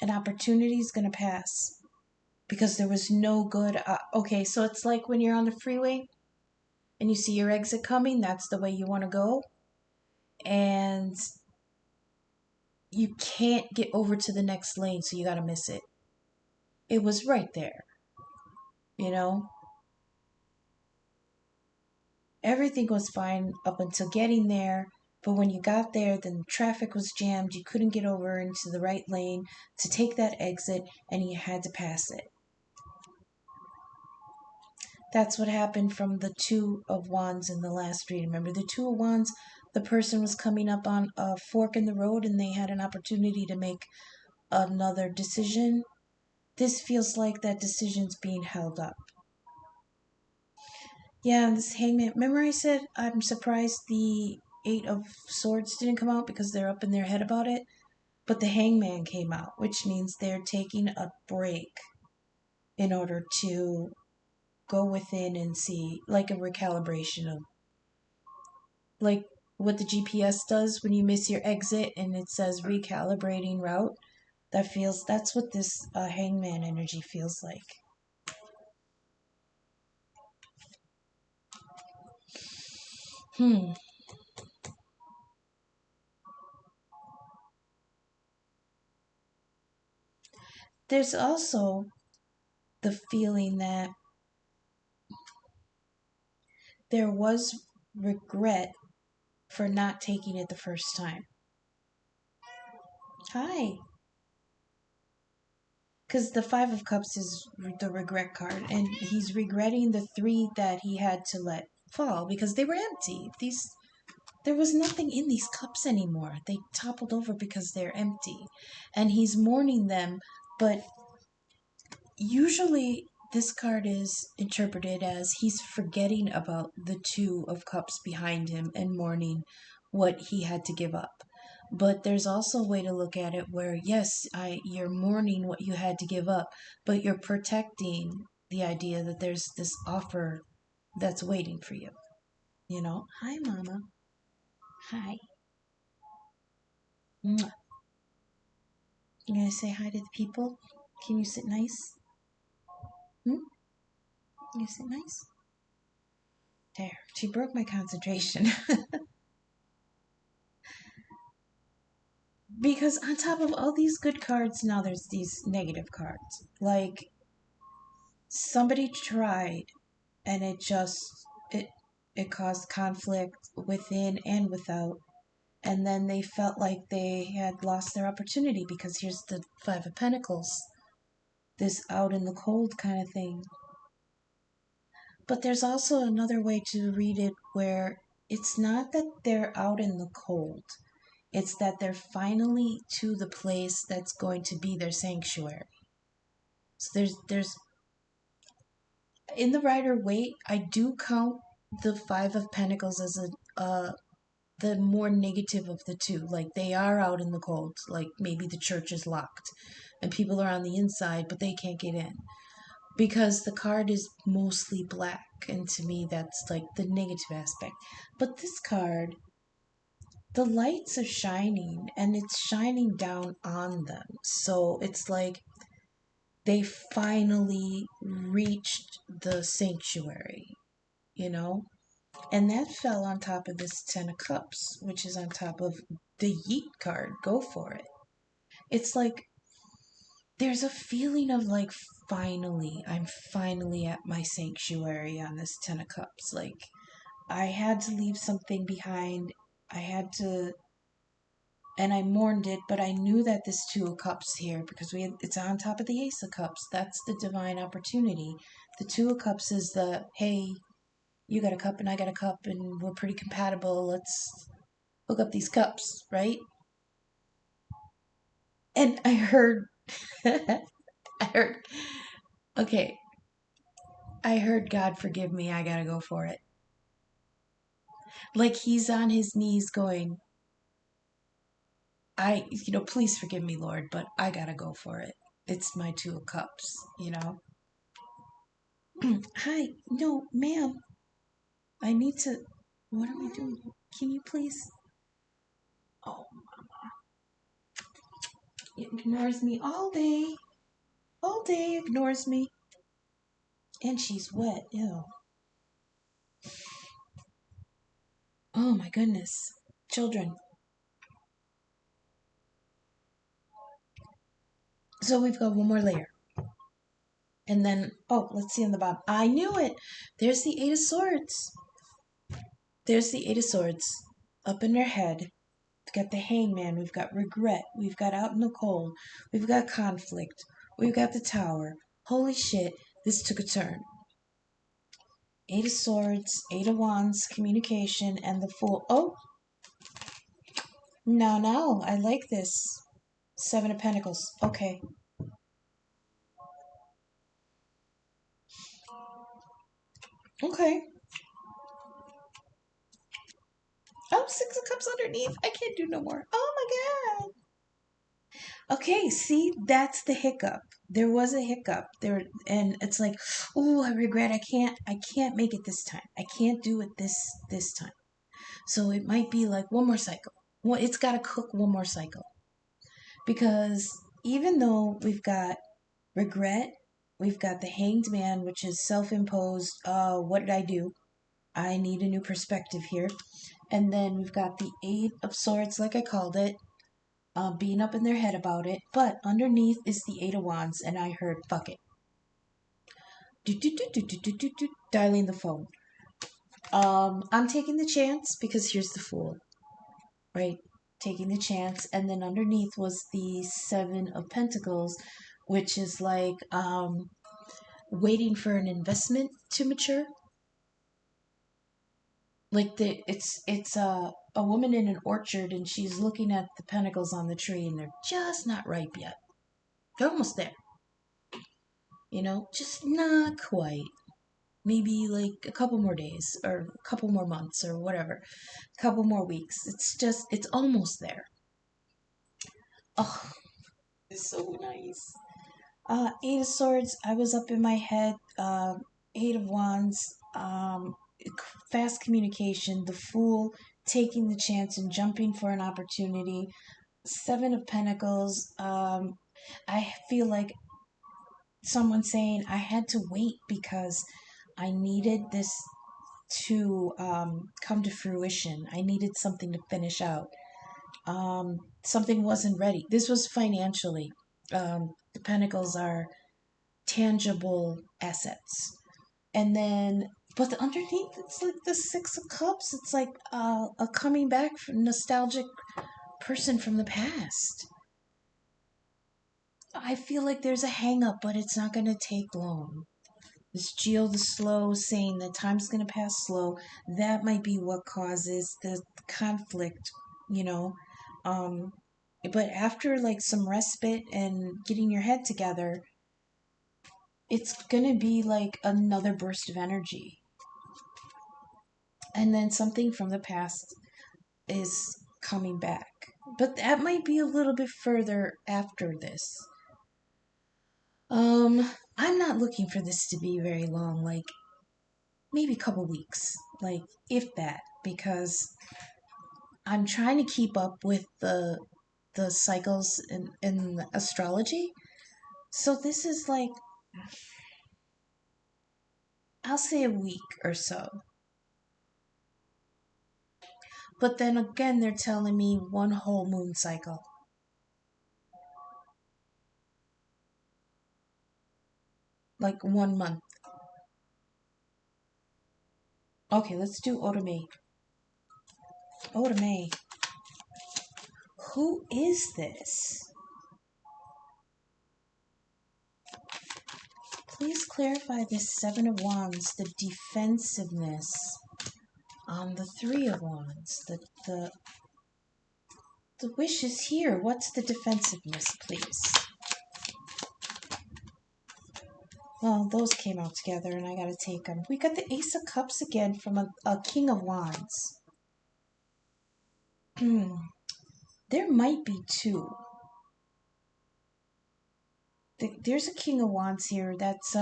An opportunity is going to pass. Because there was no good... okay, so it's like when you're on the freeway and you see your exit coming, that's the way you want to go. And you can't get over to the next lane, so you got to miss it. It was right there. You know? Everything was fine up until getting there. But when you got there, then the traffic was jammed. You couldn't get over into the right lane to take that exit, and you had to pass it. That's what happened from the Two of Wands in the last reading. Remember, the Two of Wands, the person was coming up on a fork in the road and they had an opportunity to make another decision. This feels like that decision's being held up. Yeah, this Hangman. Remember I said I'm surprised the Eight of Swords didn't come out because they're up in their head about it? But the Hangman came out, which means they're taking a break in order to go within and see, like a recalibration of, like what the GPS does when you miss your exit and it says recalibrating route. That's what this Hangman energy feels like. There's also the feeling that there was regret for not taking it the first time. Hi. Because the Five of Cups is the regret card, and he's regretting the three that he had to let fall because they were empty. There was nothing in these cups anymore. They toppled over because they're empty. And he's mourning them, but usually this card is interpreted as he's forgetting about the Two of Cups behind him and mourning what he had to give up. But there's also a way to look at it where, yes, you're mourning what you had to give up, but you're protecting the idea that there's this offer that's waiting for you. You know? Hi, Mama. Hi. Mwah. You gonna say hi to the people? Can you sit nice? You gonna sit nice? There. She broke my concentration. Because on top of all these good cards, now there's these negative cards. Like, somebody tried, and it caused conflict within and without. And then they felt like they had lost their opportunity because here's the Five of Pentacles. This out in the cold kind of thing. But there's also another way to read it where it's not that they're out in the cold. It's that they're finally to the place that's going to be their sanctuary. So there's in the Rider Waite, I do count the Five of Pentacles as the more negative of the two. Like, they are out in the cold. Like, maybe the church is locked and people are on the inside, but they can't get in. Because the card is mostly black, and to me, that's like the negative aspect. But this card, the lights are shining, and it's shining down on them. So it's like they finally reached the sanctuary, you know? And that fell on top of this Ten of Cups, which is on top of the Yeet card. Go for it. It's like there's a feeling of like, I'm finally at my sanctuary on this Ten of Cups. Like, I had to leave something behind. I had to, and I mourned it, but I knew that this Two of Cups here, because it's on top of the Ace of Cups. That's the divine opportunity. The Two of Cups is the, hey, you got a cup and I got a cup and we're pretty compatible. Let's hook up these cups, right? And I heard, I heard, okay, I heard God forgive me. I gotta go for it. Like, he's on his knees going, please forgive me, Lord, but I gotta go for it. It's my Two of Cups, you know? Hi, no, ma'am. I need to, what am I doing? Can you please? Oh, it ignores me all day. All day ignores me. And she's wet, ew. Oh my goodness. Children. So we've got one more layer. And then, oh, let's see on the bottom. I knew it. There's the Eight of Swords. There's the Eight of Swords up in her head. We've got the Hangman. We've got regret. We've got out in the cold. We've got conflict. We've got the Tower. Holy shit, this took a turn. Eight of Swords, Eight of Wands, communication, and the Fool. Oh, now, I like this. Seven of Pentacles. Okay. Okay. Oh, Six of Cups underneath. I can't do no more. Oh my god. Okay, see, that's the hiccup. There was a hiccup there, and it's like, oh, I regret. I can't make it this time. I can't do it this time. So it might be like one more cycle. Well, it's got to cook one more cycle, because even though we've got regret, we've got the Hanged Man, which is self-imposed. What did I do? I need a new perspective here. And then we've got the Eight of Swords, like I called it, being up in their head about it. But underneath is the Eight of Wands, and I heard, fuck it. Dialing the phone. I'm taking the chance because here's the Fool, right? Taking the chance. And then underneath was the Seven of Pentacles, which is like waiting for an investment to mature. Like, it's a woman in an orchard, and she's looking at the pentacles on the tree, and they're just not ripe yet. They're almost there. Just not quite. Maybe like a couple more days or a couple more months or whatever. A couple more weeks. It's almost there. Oh, it's so nice. Eight of Swords, I was up in my head. Eight of Wands, fast communication, the Fool, taking the chance and jumping for an opportunity. Seven of Pentacles, I feel like someone saying I had to wait because I needed this to come to fruition. I needed something to finish out. Something wasn't ready. This was financially. The Pentacles are tangible assets. And then, but underneath, it's like the Six of Cups. It's like a coming back from nostalgic person from the past. I feel like there's a hang up, but it's not going to take long. This Geo the Slow saying that time's going to pass slow. That might be what causes the conflict, you know. Um, but after like some respite and getting your head together, it's gonna be like another burst of energy. And then something from the past is coming back. But that might be a little bit further after this. I'm not looking for this to be very long, like maybe a couple weeks, like if that, because I'm trying to keep up with the cycles in astrology. So this is like, I'll say a week or so. But then again, they're telling me one whole moon cycle. Like 1 month. Okay, let's do Oda-Mae. Oda-Mae. Who is this? Please clarify this Seven of Wands, the defensiveness. The Three of Wands, the wish is here. What's the defensiveness, please? Well, those came out together, and I gotta take them. We got the Ace of Cups again from a King of Wands. There might be two. There's a King of Wands here. That's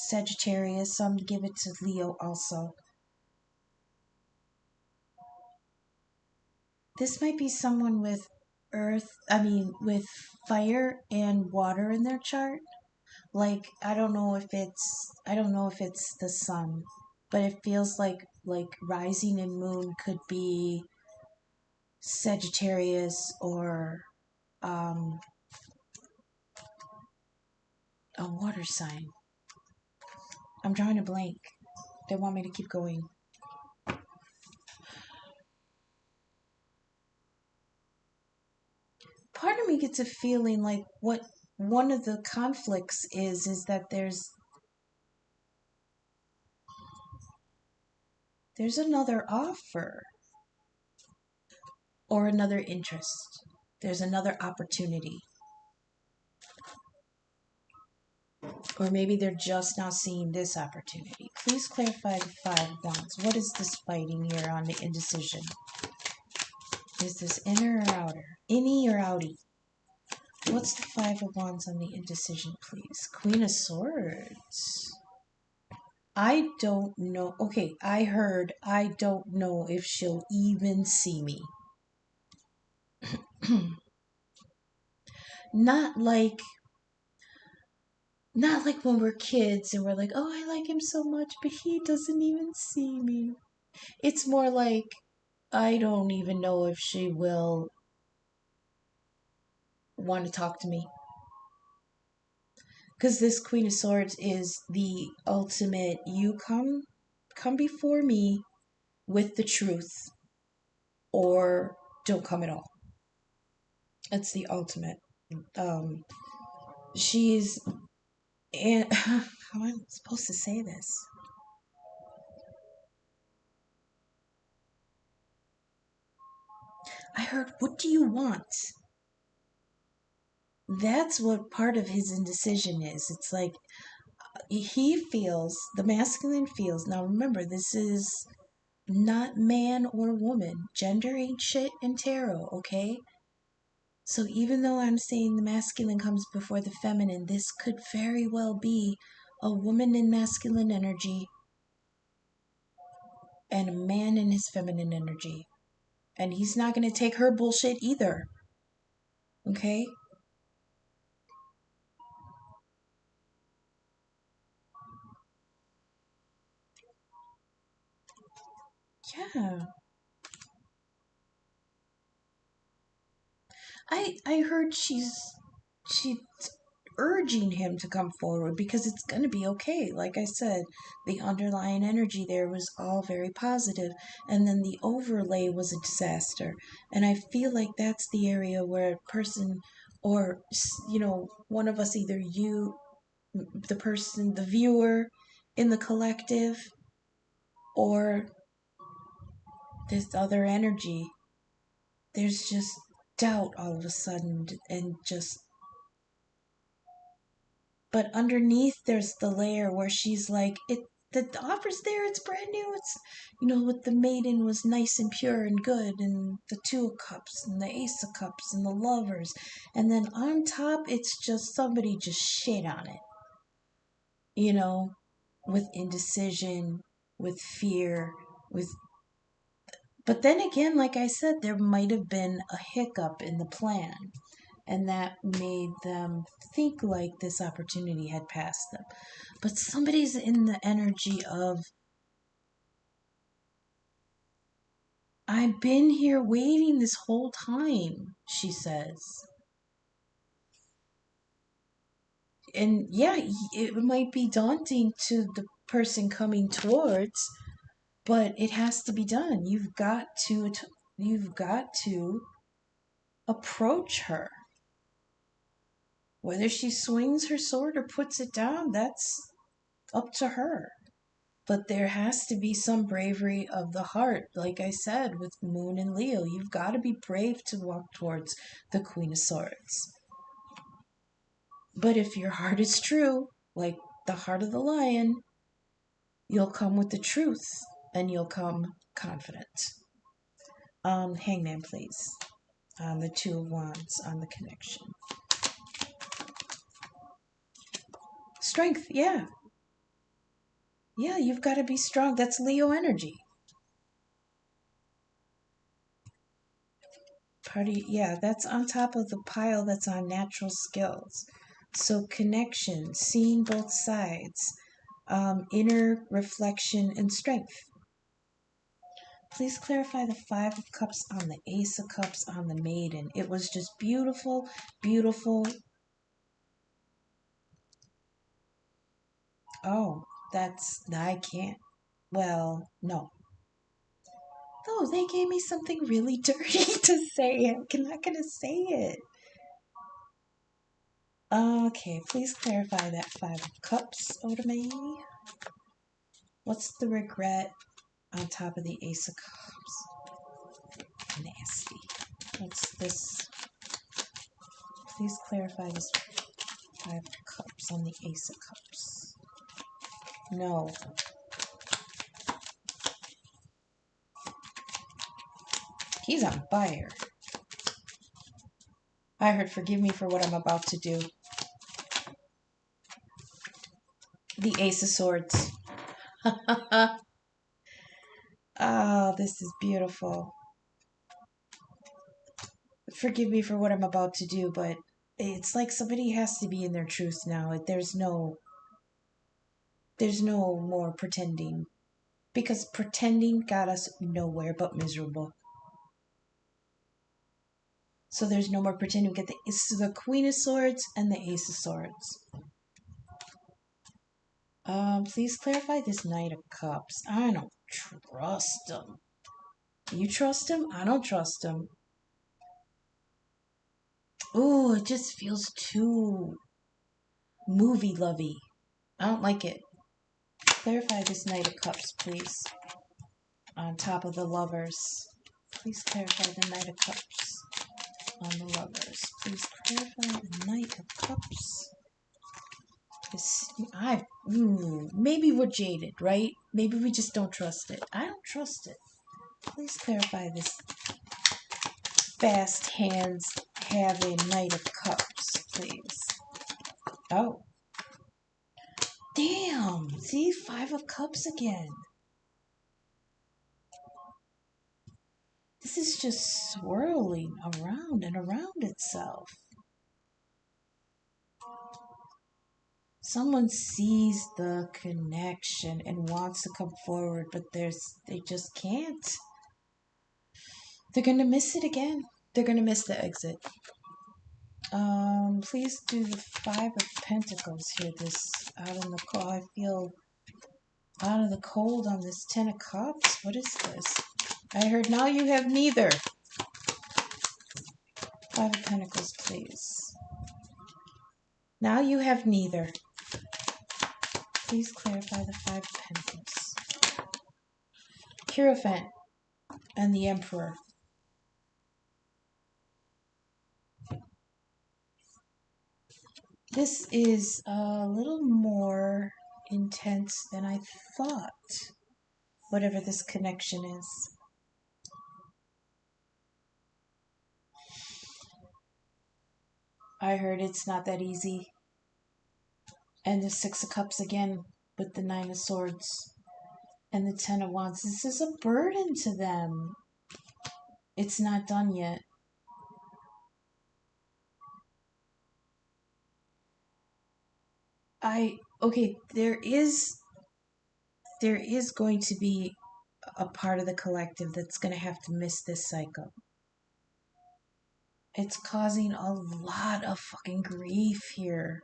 Sagittarius. So I'm gonna give it to Leo also. This might be someone with with fire and water in their chart. Like I don't know if it's the sun, but it feels like rising and moon could be Sagittarius or um a water sign. I'm drawing a blank. They want me to keep going. Part of me gets a feeling like what one of the conflicts is that there's another offer or another interest. There's another opportunity. Or maybe they're just now seeing this opportunity. Please clarify the Five of Wands. What is this fighting here on the indecision? Is this inner or outer? Innie or outie? What's the Five of Wands on the indecision, please? Queen of Swords. I don't know. Okay, I heard I don't know if she'll even see me. Not like when we're kids and we're like, oh, I like him so much, but he doesn't even see me. It's more like I don't even know if she will want to talk to me. Because this Queen of Swords is the ultimate, you come before me with the truth or don't come at all. It's the ultimate. She's and how am I supposed to say this? I heard, what do you want? That's what part of his indecision is. It's like he feels, the masculine feels. Now remember, this is not man or woman. Gender ain't shit in tarot, okay? So even though I'm saying the masculine comes before the feminine, this could very well be a woman in masculine energy and a man in his feminine energy. And he's not going to take her bullshit either. Okay? Yeah. I heard she's urging him to come forward because it's going to be okay. Like I said, the underlying energy there was all very positive, and then the overlay was a disaster. And I feel like that's the area where a person, or one of us, either you, the person, the viewer in the collective, or this other energy, there's just doubt all of a sudden and just, but underneath there's the layer where she's like, the offer's there, it's brand new, it's, with the maiden was nice and pure and good, and the two of cups and the ace of cups and the lovers, and then on top it's just somebody just shit on it, with indecision, with fear, with, but then again, like I said, there might have been a hiccup in the plan, and that made them think like this opportunity had passed them. But somebody's in the energy of, I've been here waiting this whole time, she says. And yeah, it might be daunting to the person coming towards, but it has to be done. You've got to approach her. Whether she swings her sword or puts it down, that's up to her. But there has to be some bravery of the heart. Like I said, with Moon and Leo, you've got to be brave to walk towards the Queen of Swords. But if your heart is true, like the heart of the lion, you'll come with the truth and you'll come confident. Hangman, please. On the Two of Wands, on the connection. Strength, yeah. Yeah, you've got to be strong. That's Leo energy. Yeah, that's on top of the pile that's on natural skills. So connection, seeing both sides, inner reflection and strength. Please clarify the Five of Cups on the Ace of Cups on the Maiden. It was just beautiful, beautiful. Oh, I can't. Well, no. Oh, they gave me something really dirty to say. I'm not going to say it. Okay, please clarify that Five of Cups, Oda-Mae. What's the regret on top of the Ace of Cups? Nasty. What's this? Please clarify this Five of Cups on the Ace of Cups. No. He's on fire. I heard forgive me for what I'm about to do. The Ace of Swords. Oh, this is beautiful. Forgive me for what I'm about to do, but it's like somebody has to be in their truth now. There's no more pretending. Because pretending got us nowhere but miserable. So there's no more pretending. We get the Queen of Swords and the Ace of Swords. Please clarify this Knight of Cups. I don't trust him. You trust him? I don't trust him. Ooh, it just feels too movie-lovey. I don't like it. Clarify this Knight of Cups, please. On top of the Lovers. Please clarify the Knight of Cups on the Lovers. Please clarify the Knight of Cups. Maybe we're jaded, right? Maybe we just don't trust it. I don't trust it. Please clarify this fast hands having Knight of Cups, please. Oh. Damn! See? Five of Cups again. This is just swirling around and around itself. Someone sees the connection and wants to come forward, but they just can't. They're going to miss it again. They're going to miss the exit. Please do the Five of Pentacles here. This out in the cold. I feel out of the cold on this Ten of Cups. What is this? I heard now you have neither. Five of Pentacles, please. Now you have neither. Please clarify the Five of Pentacles. Hierophant and the Emperor. This is a little more intense than I thought, whatever this connection is. I heard it's not that easy. And the Six of Cups again with the Nine of Swords and the Ten of Wands. This is a burden to them. It's not done yet. Okay, there is going to be a part of the collective that's going to have to miss this cycle. It's causing a lot of fucking grief here.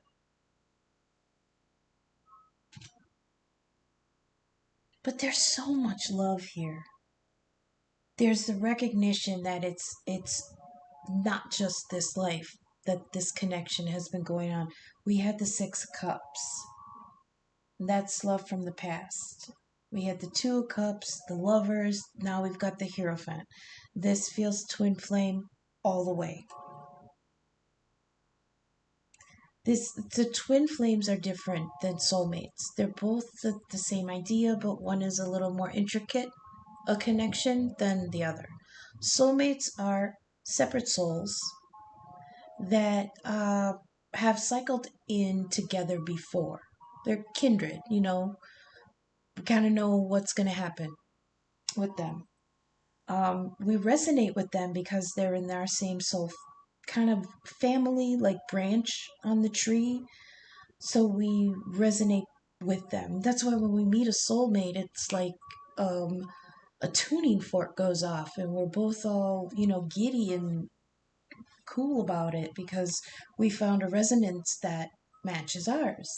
But there's so much love here. There's the recognition that it's not just this life, that this connection has been going on. We had the Six of Cups. That's love from the past. We had the Two of Cups, the lovers. Now we've got the Hierophant. This feels twin flame all the way. The twin flames are different than soulmates. They're both the same idea, but one is a little more intricate a connection than the other. Soulmates are separate souls that have cycled in together before. They're kindred, we kind of know what's going to happen with them. We resonate with them because they're in our same soul kind of family, like branch on the tree. So we resonate with them. That's why when we meet a soulmate, it's like a tuning fork goes off and we're both all, giddy and cool about it because we found a resonance that matches ours.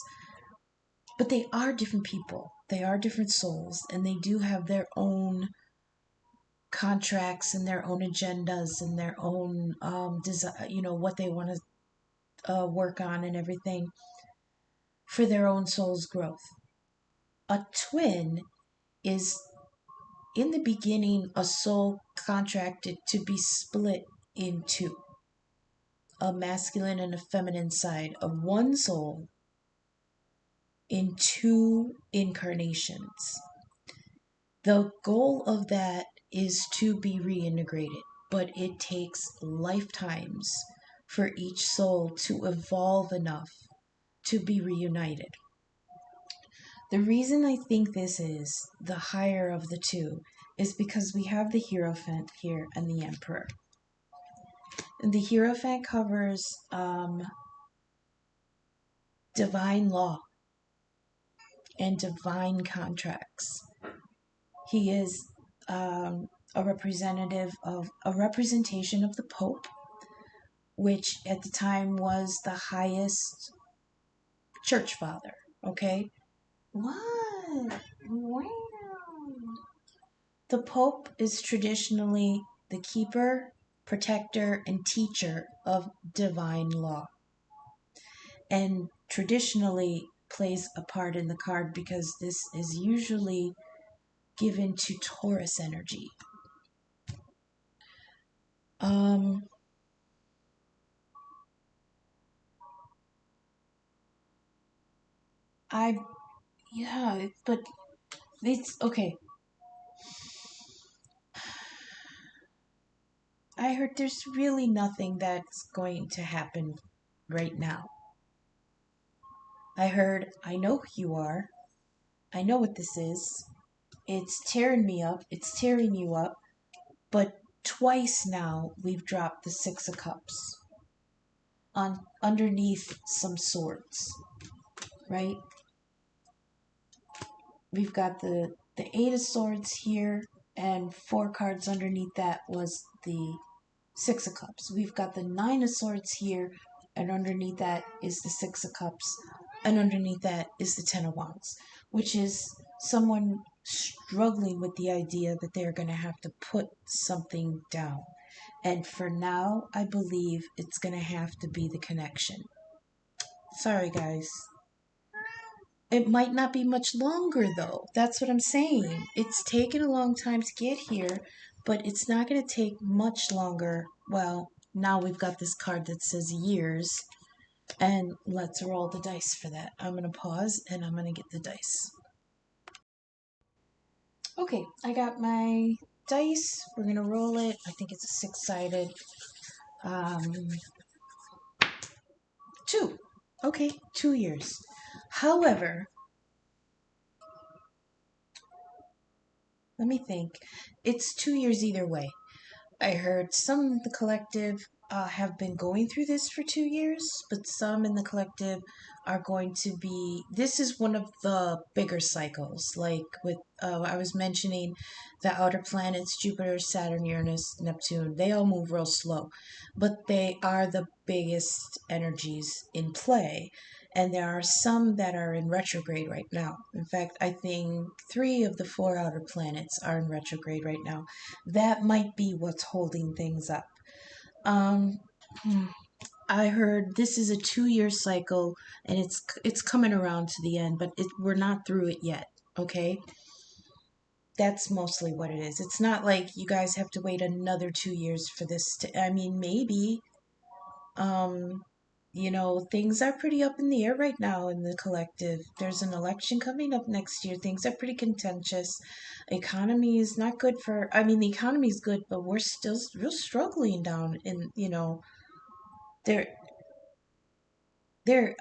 But they are different people. They are different souls, and they do have their own contracts and their own agendas and their own what they want to work on and everything for their own soul's growth. A twin is in the beginning a soul contracted to be split in two, a masculine and a feminine side of one soul in two incarnations. The goal of that is to be reintegrated, but it takes lifetimes for each soul to evolve enough to be reunited. The reason I think this is the higher of the two is because we have the Hierophant here and the Emperor. And the Hierophant covers divine law and divine contracts. He is a representation of the Pope, which at the time was the highest church father. Okay? What? Wow. The Pope is traditionally the keeper, protector, and teacher of divine law. And traditionally plays a part in the card because this is usually given to Taurus energy. But it's okay. I heard there's really nothing that's going to happen right now. I heard, I know who you are. I know what this is. It's tearing me up. It's tearing you up. But twice now we've dropped the Six of Cups underneath some swords, right? We've got the Eight of Swords here, and 4 cards underneath that was the Six of Cups. We've got the Nine of Swords here, and underneath that is the Six of Cups, and underneath that is the Ten of Wands, which is someone struggling with the idea that they're going to have to put something down. And for now, I believe it's going to have to be the connection. Sorry, guys. It might not be much longer, though. That's what I'm saying. It's taken a long time to get here, but it's not going to take much longer. Well, now we've got this card that says years. And let's roll the dice for that. I'm going to pause and I'm going to get the dice. Okay, I got my dice. We're going to roll it. I think it's a six-sided. Um, 2. Okay, 2 years. However, let me think. It's 2 years either way. I heard some in the collective have been going through this for 2 years, but some in the collective are going to be. This is one of the bigger cycles, like with I was mentioning the outer planets, Jupiter, Saturn, Uranus, Neptune. They all move real slow, but they are the biggest energies in play. And there are some that are in retrograde right now. In fact, I think 3 of the 4 outer planets are in retrograde right now. That might be what's holding things up. Um, I heard this is a 2-year cycle, and it's coming around to the end, but we're not through it yet. Okay, that's mostly what it is. It's not like you guys have to wait another 2 years for this to. I mean, maybe. Um, things are pretty up in the air right now in the collective. There's an election coming up next year. Things are pretty contentious. Economy is not good for, I mean, the economy is good, but we're still real struggling down in, there, there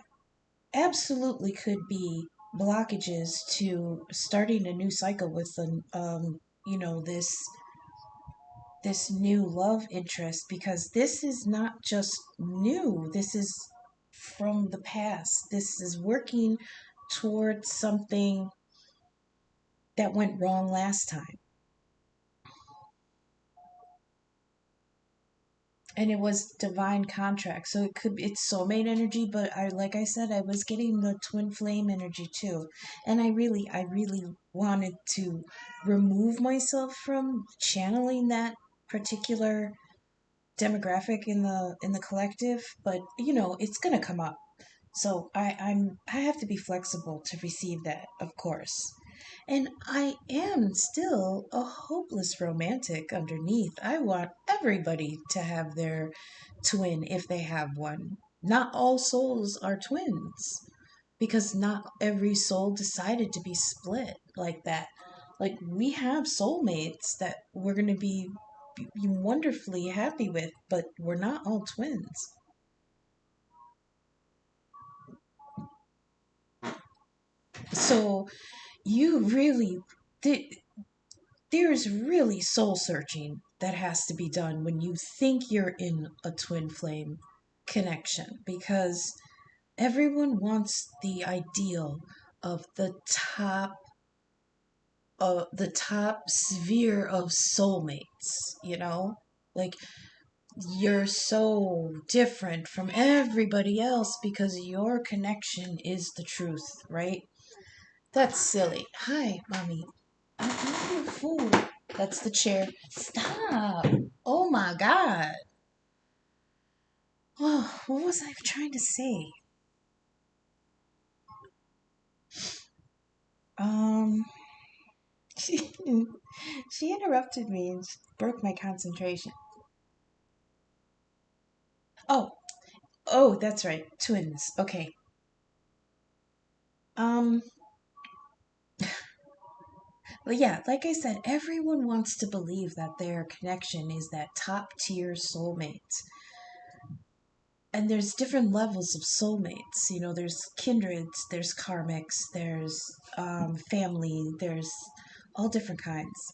absolutely could be blockages to starting a new cycle with this new love interest, because this is not just new. This is from the past. This is working towards something that went wrong last time. And it was divine contract. So it's soulmate energy, but like I said, I was getting the twin flame energy too. And I really wanted to remove myself from channeling that particular demographic in the collective, but it's gonna come up. So I have to be flexible to receive that, of course. And I am still a hopeless romantic underneath. I want everybody to have their twin if they have one. Not all souls are twins, because not every soul decided to be split like that. Like, we have soulmates that we're going to be wonderfully happy with, but we're not all twins. So you really there's really soul searching that has to be done when you think you're in a twin flame connection, because everyone wants the ideal of the top sphere of soulmates, like, you're so different from everybody else because your connection is the truth, right? That's silly. Hi, mommy. I want your food. That's the chair. Stop. Oh my God. Oh, what was I trying to say? Um, she, she interrupted me and broke my concentration. Oh, oh, that's right. Twins. Okay. Um, but yeah, like I said, everyone wants to believe that their connection is that top tier soulmate. And there's different levels of soulmates. There's kindreds, there's karmics, there's family, there's all different kinds.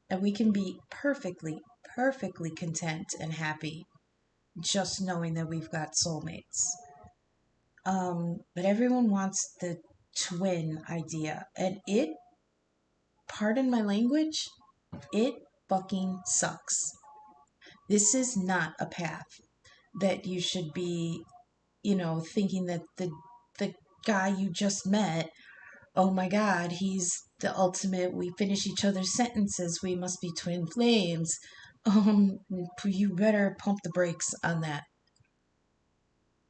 And we can be perfectly, perfectly content and happy just knowing that we've got soulmates. But everyone wants the twin idea. And pardon my language, it fucking sucks. This is not a path that you should be, thinking that the guy you just met, oh my God, he's the ultimate, we finish each other's sentences, we must be twin flames. You better pump the brakes on that.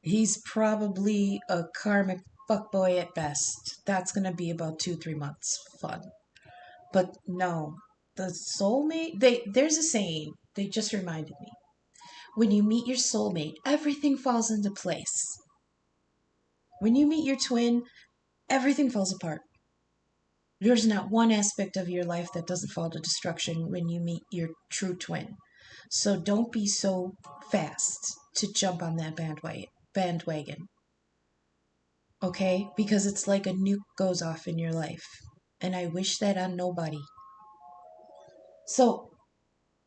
He's probably a karmic fuckboy at best. That's gonna be about 2-3 months fun. But no, the soulmate, there's a saying, they just reminded me. When you meet your soulmate, everything falls into place. When you meet your twin, everything falls apart. There's not one aspect of your life that doesn't fall to destruction when you meet your true twin. So don't be so fast to jump on that bandwagon, okay? Because it's like a nuke goes off in your life. And I wish that on nobody. So,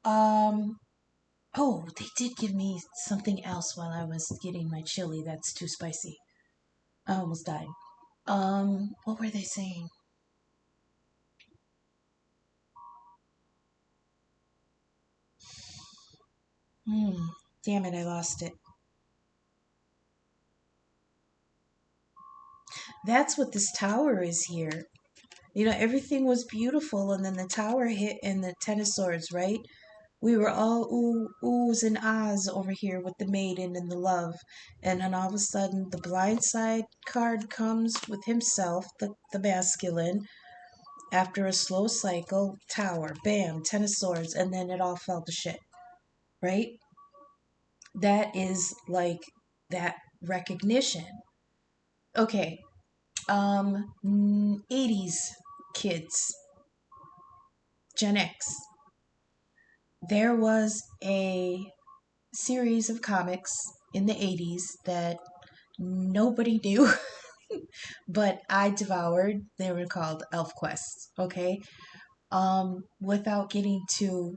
oh, they did give me something else while I was getting my chili that's too spicy. I almost died. What were they saying? Damn it, I lost it. That's what this tower is here. You know, everything was beautiful, and then the tower hit and the Ten of Swords, right? We were all oohs and ahs over here with the maiden and the love. And then all of a sudden, the blind side card comes with himself, the masculine. After a slow cycle, tower, bam, Ten of Swords, and then it all fell to shit, right? That is like that recognition. Okay, 80s kids, Gen X. There was a series of comics in the 80s that nobody knew, but I devoured. They were called Elf Quest, okay? Without getting too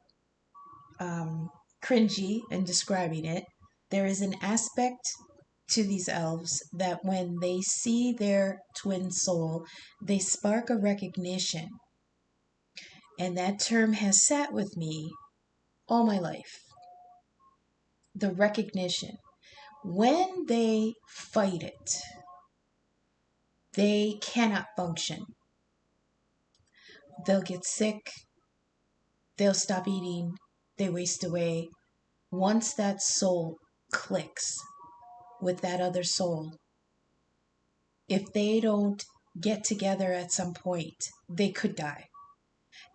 cringy in describing it, there is an aspect to these elves that when they see their twin soul, they spark a recognition. And that term has sat with me all my life. The recognition. When they fight it, they cannot function. They'll get sick, they'll stop eating, they waste away. Once that soul clicks with that other soul, if they don't get together at some point, they could die.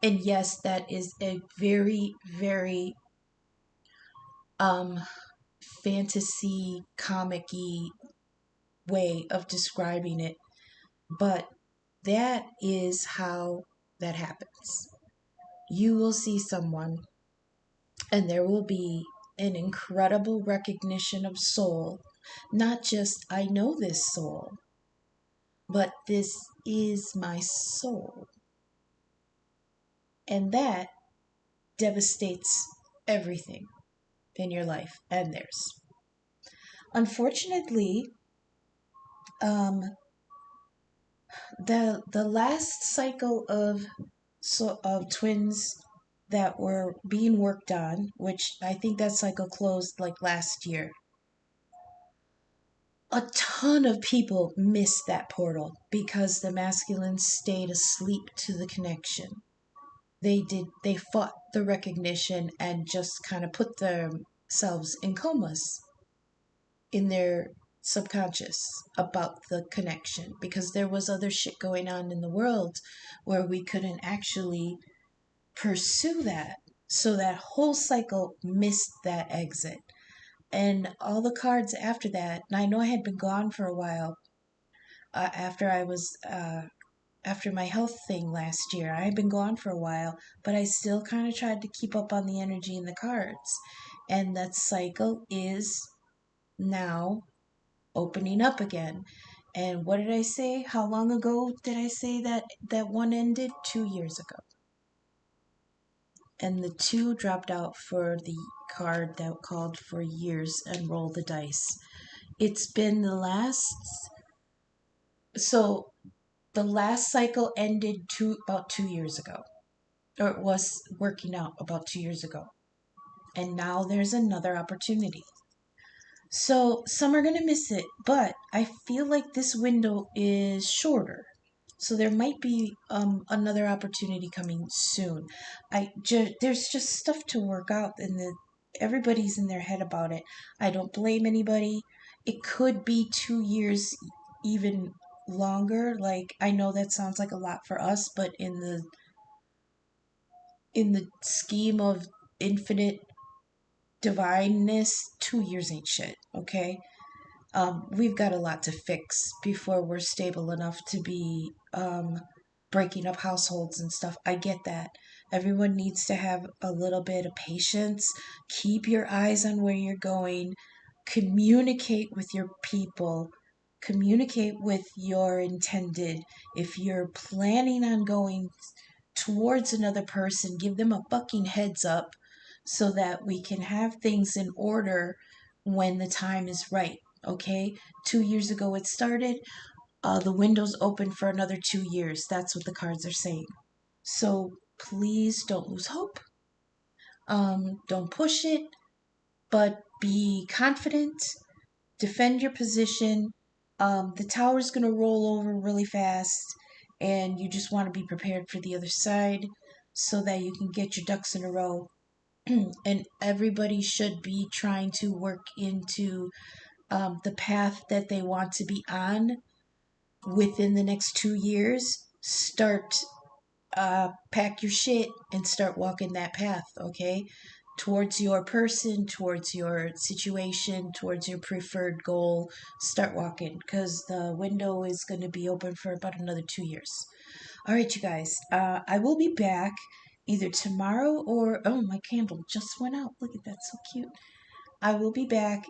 And yes, that is a very, very um fantasy comic-y way of describing it, but that is how that happens. You will see someone, and there will be an incredible recognition of soul. Not just, I know this soul, but this is my soul. And that devastates everything in your life and theirs. Unfortunately, um, the last cycle of twins that were being worked on, which I think that cycle closed like last year. A ton of people missed that portal because the masculines stayed asleep to the connection. They fought the recognition and just kind of put themselves in comas in their subconscious about the connection because there was other shit going on in the world where we couldn't actually pursue that. So that whole cycle missed that exit. And all the cards after that, and I know I had been gone for a while after I was after my health thing last year. I had been gone for a while, but I still kind of tried to keep up on the energy in the cards. And that cycle is now opening up again. And what did I say? How long ago did I say that one ended? 2 years ago. And the two dropped out for the card that called for years and roll the dice. It's been so the last cycle ended about 2 years ago, or it was working out about 2 years ago. And now there's another opportunity. So some are going to miss it, but I feel like this window is shorter. So there might be another opportunity coming soon. There's just stuff to work out, and everybody's in their head about it. I don't blame anybody. It could be 2 years, even longer. Like, I know that sounds like a lot for us, but in the scheme of infinite divineness, 2 years ain't shit. Okay. We've got a lot to fix before we're stable enough to be breaking up households and stuff. I get that. Everyone needs to have a little bit of patience. Keep your eyes on where you're going. Communicate with your people. Communicate with your intended. If you're planning on going towards another person, give them a fucking heads up so that we can have things in order when the time is right. Okay? 2 years ago it started. The window's open for another 2 years. That's what the cards are saying. So please don't lose hope. Don't push it, but be confident. Defend your position. The tower's going to roll over really fast, and you just want to be prepared for the other side so that you can get your ducks in a row. And everybody should be trying to work into the path that they want to be on within the next 2 years. Start, pack your shit and start walking that path, okay? Towards your person, towards your situation, towards your preferred goal. Start walking because the window is going to be open for about another 2 years. All right, you guys, I will be back either tomorrow or, oh, my candle just went out. Look at that, so cute. I will be back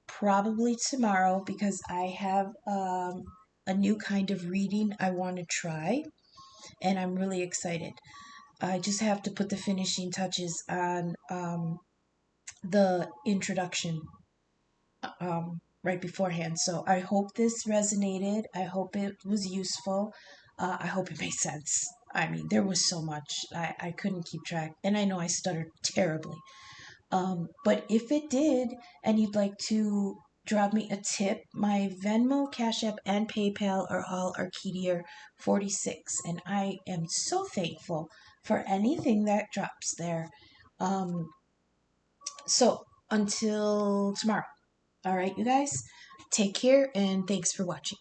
probably tomorrow because I have a new kind of reading I want to try, and I'm really excited. I just have to put the finishing touches on the introduction right beforehand. So I hope this resonated. I hope it was useful. I hope it made sense. I mean, there was so much. I couldn't keep track. And I know I stuttered terribly. But if it did, and you'd like to drop me a tip, my Venmo, Cash App, and PayPal are all Arcadia46. And I am so thankful for anything that drops there. So until tomorrow. All right, you guys, take care and thanks for watching.